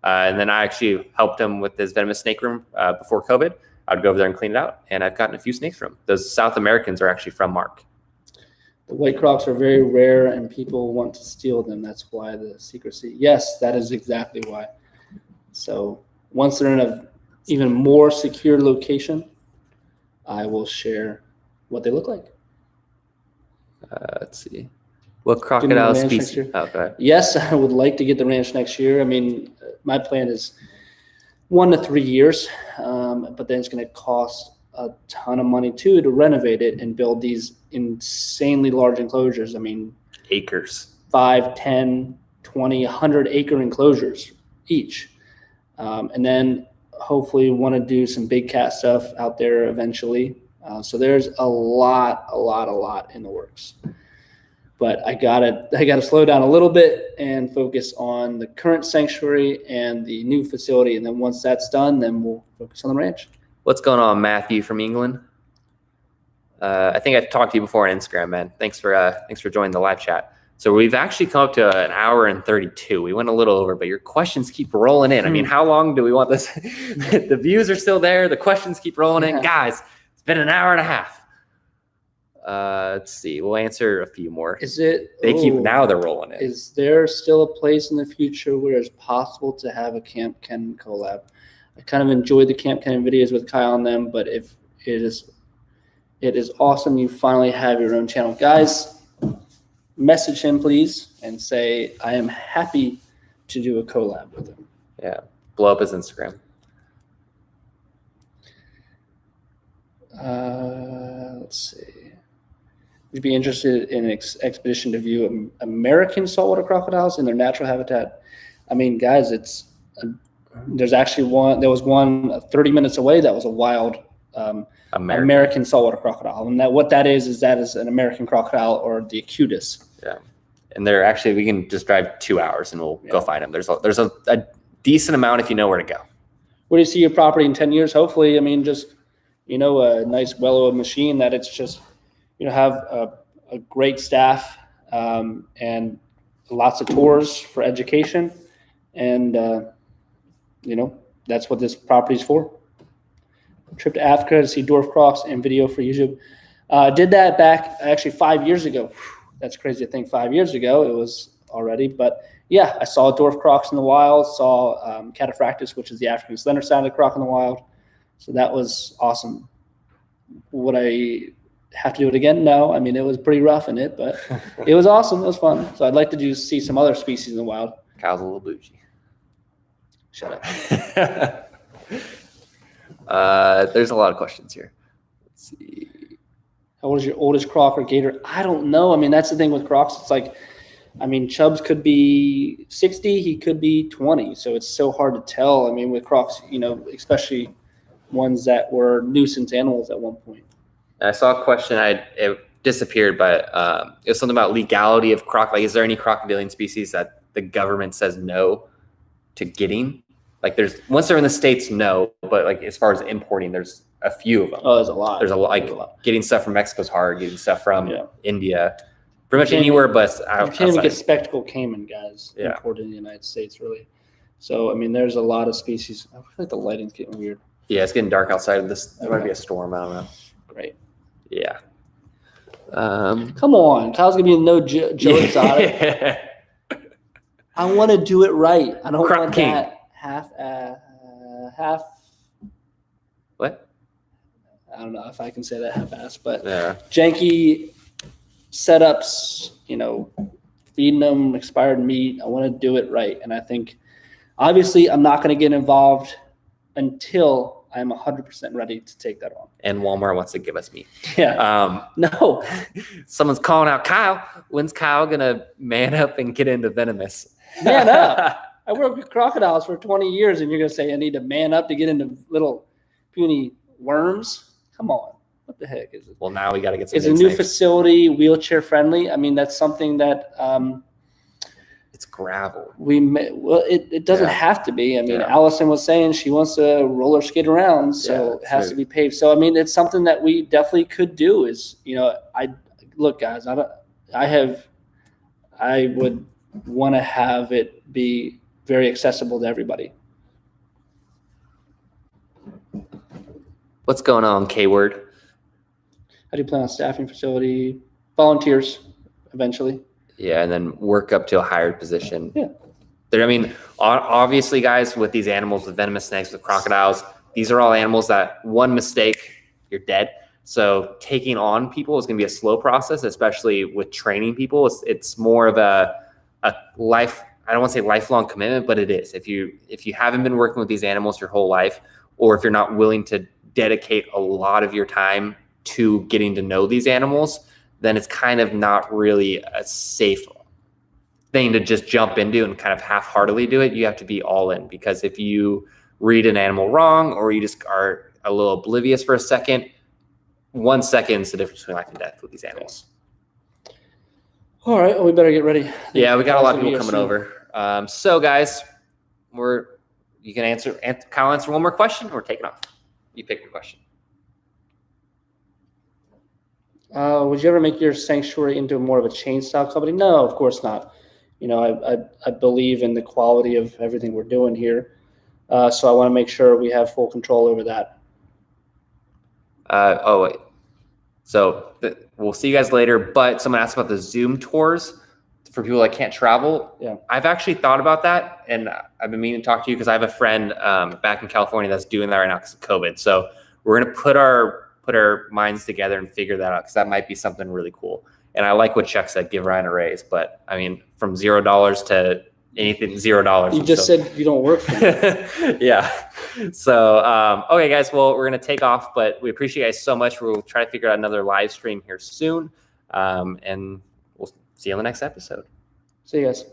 and then I actually helped him with his venomous snake room before COVID. I'd go over there and clean it out, and I've gotten a few snakes from him. Those South Americans are actually from Mark. The white Crocs are very rare, and people want to steal them. That's why the secrecy. Yes, that is exactly why. So once they're in a even more secure location, I will share what they look like. Let's see. What crocodile species? Okay. Yes, I would like to get the ranch next year. I mean, my plan is 1 to 3 years, but then it's going to cost a ton of money too to renovate it and build these insanely large enclosures. I mean, acres, 5, 10, 20, 100 acre enclosures each. And then hopefully want to do some big cat stuff out there eventually. So there's a lot in the works. But I gotta slow down a little bit and focus on the current sanctuary and the new facility. And then once that's done, then we'll focus on the ranch. What's going on, Matthew from England? I think I've talked to you before on Instagram, man. Thanks for joining the live chat. So we've actually come up to an hour and 32. We went a little over, but your questions keep rolling in. I mean, how long do we want this? The views are still there. The questions keep rolling in. Guys, it's been an hour and a half. Let's see. We'll answer a few more. Now they're rolling in. Is there still a place in the future where it's possible to have a Camp Ken collab? I kind of enjoyed the Camp Ken videos with Kyle on them, but if it is awesome you finally have your own channel. Guys, message him please and say I am happy to do a collab with him. Yeah. Blow up his Instagram. Let's see. Would you be interested in an expedition to view American saltwater crocodiles in their natural habitat? I mean, guys, there was one 30 minutes away that was a wild American saltwater crocodile. And what that is an American crocodile or the acutus. Yeah. And we can just drive 2 hours and we'll go find them. There's a decent amount if you know where to go. Where do you see your property in 10 years? Hopefully, I mean, just, a nice well-oiled machine that it's just, have a great staff and lots of tours for education. And, that's what this property is for. Trip to Africa to see dwarf crocs and video for YouTube. Did that back actually 5 years ago. That's crazy to think 5 years ago it was already. But, yeah, I saw dwarf crocs in the wild, saw cataphractus, which is the African slender-sounded croc in the wild. So that was awesome. Would I have to do it again? No. I mean, it was pretty rough in it, but it was awesome. It was fun. So I'd like to see some other species in the wild. Kyle's a little bougie. Shut up. There's a lot of questions here. Let's see. How old is your oldest croc or gator? I don't know. I mean, that's the thing with crocs. It's like, I mean, Chubbs could be 60. He could be 20. So it's so hard to tell. I mean, with crocs, especially ones that were nuisance animals at one point. I saw a question. It disappeared, but it was something about legality of croc. Like, is there any crocodilian species that the government says no to getting? Like, once they're in the States, no. But like, as far as importing, there's a few of them. Oh, there's a lot. There's a lot. Like, getting stuff from Mexico's hard. Getting stuff from India, pretty much anywhere. But you can't even get spectacle caiman, guys, imported in the United States. Really, So, I mean, there's a lot of species. I feel like the lighting's getting weird. Yeah, it's getting dark outside. There might be a storm. I don't know. Great. Yeah. Come on. Kyle's going to be no Joe Exotic. I want to do it right. I don't want King. that half. What? I don't know if I can say that half-ass, but Yeah. janky setups, feeding them expired meat. I want to do it right. And I think, obviously, I'm not going to get involved until I'm 100% ready to take that on. And Walmart wants to give us meat. Yeah. No. Someone's calling out Kyle. When's Kyle going to man up and get into venomous? Man up. I worked with crocodiles for 20 years, and you're going to say I need to man up to get into little puny worms? Come on. What the heck is it? Well, now we got to get some. Is a new facility wheelchair friendly? I mean, that's something that it's gravel. It doesn't have to be. I mean, Allison was saying she wants to roller skate around, so it has to be paved. So I mean, it's something that we definitely could do. Is look, guys, I would want to have it be very accessible to everybody. What's going on, K-word? How do you plan on staffing facility? Volunteers, eventually. Yeah, and then work up to a hired position. Yeah. I mean, obviously, guys, with these animals, with venomous snakes, with crocodiles, these are all animals that one mistake, you're dead. So taking on people is going to be a slow process, especially with training people. It's more of a life. I don't want to say lifelong commitment, but it is. If you haven't been working with these animals your whole life, or if you're not willing to dedicate a lot of your time to getting to know these animals, then it's kind of not really a safe thing to just jump into and kind of half-heartedly do it. You have to be all in, because if you read an animal wrong, or you just are a little oblivious for a second, 1 second is the difference between life and death with these animals. All right, well, we better get ready. Yeah, we got a lot of people coming over. So guys, you can Kyle answer one more question, or we're taking off. You pick your question. Would you ever make your sanctuary into more of a chain style company? No, of course not. I believe in the quality of everything we're doing here. So I want to make sure we have full control over that. So we'll see you guys later. But someone asked about the Zoom tours for people that can't travel. Yeah. I've actually thought about that, and I've been meaning to talk to you because I have a friend back in California that's doing that right now because of COVID. So we're going to put our minds together and figure that out, because that might be something really cool. And I like what Chuck said, give Ryan a raise. But I mean, from $0 to anything, $0. You just said you don't work for me. Yeah. So, okay, guys, well, we're going to take off, but we appreciate you guys so much. We'll try to figure out another live stream here soon. And we'll see you on the next episode. See you guys.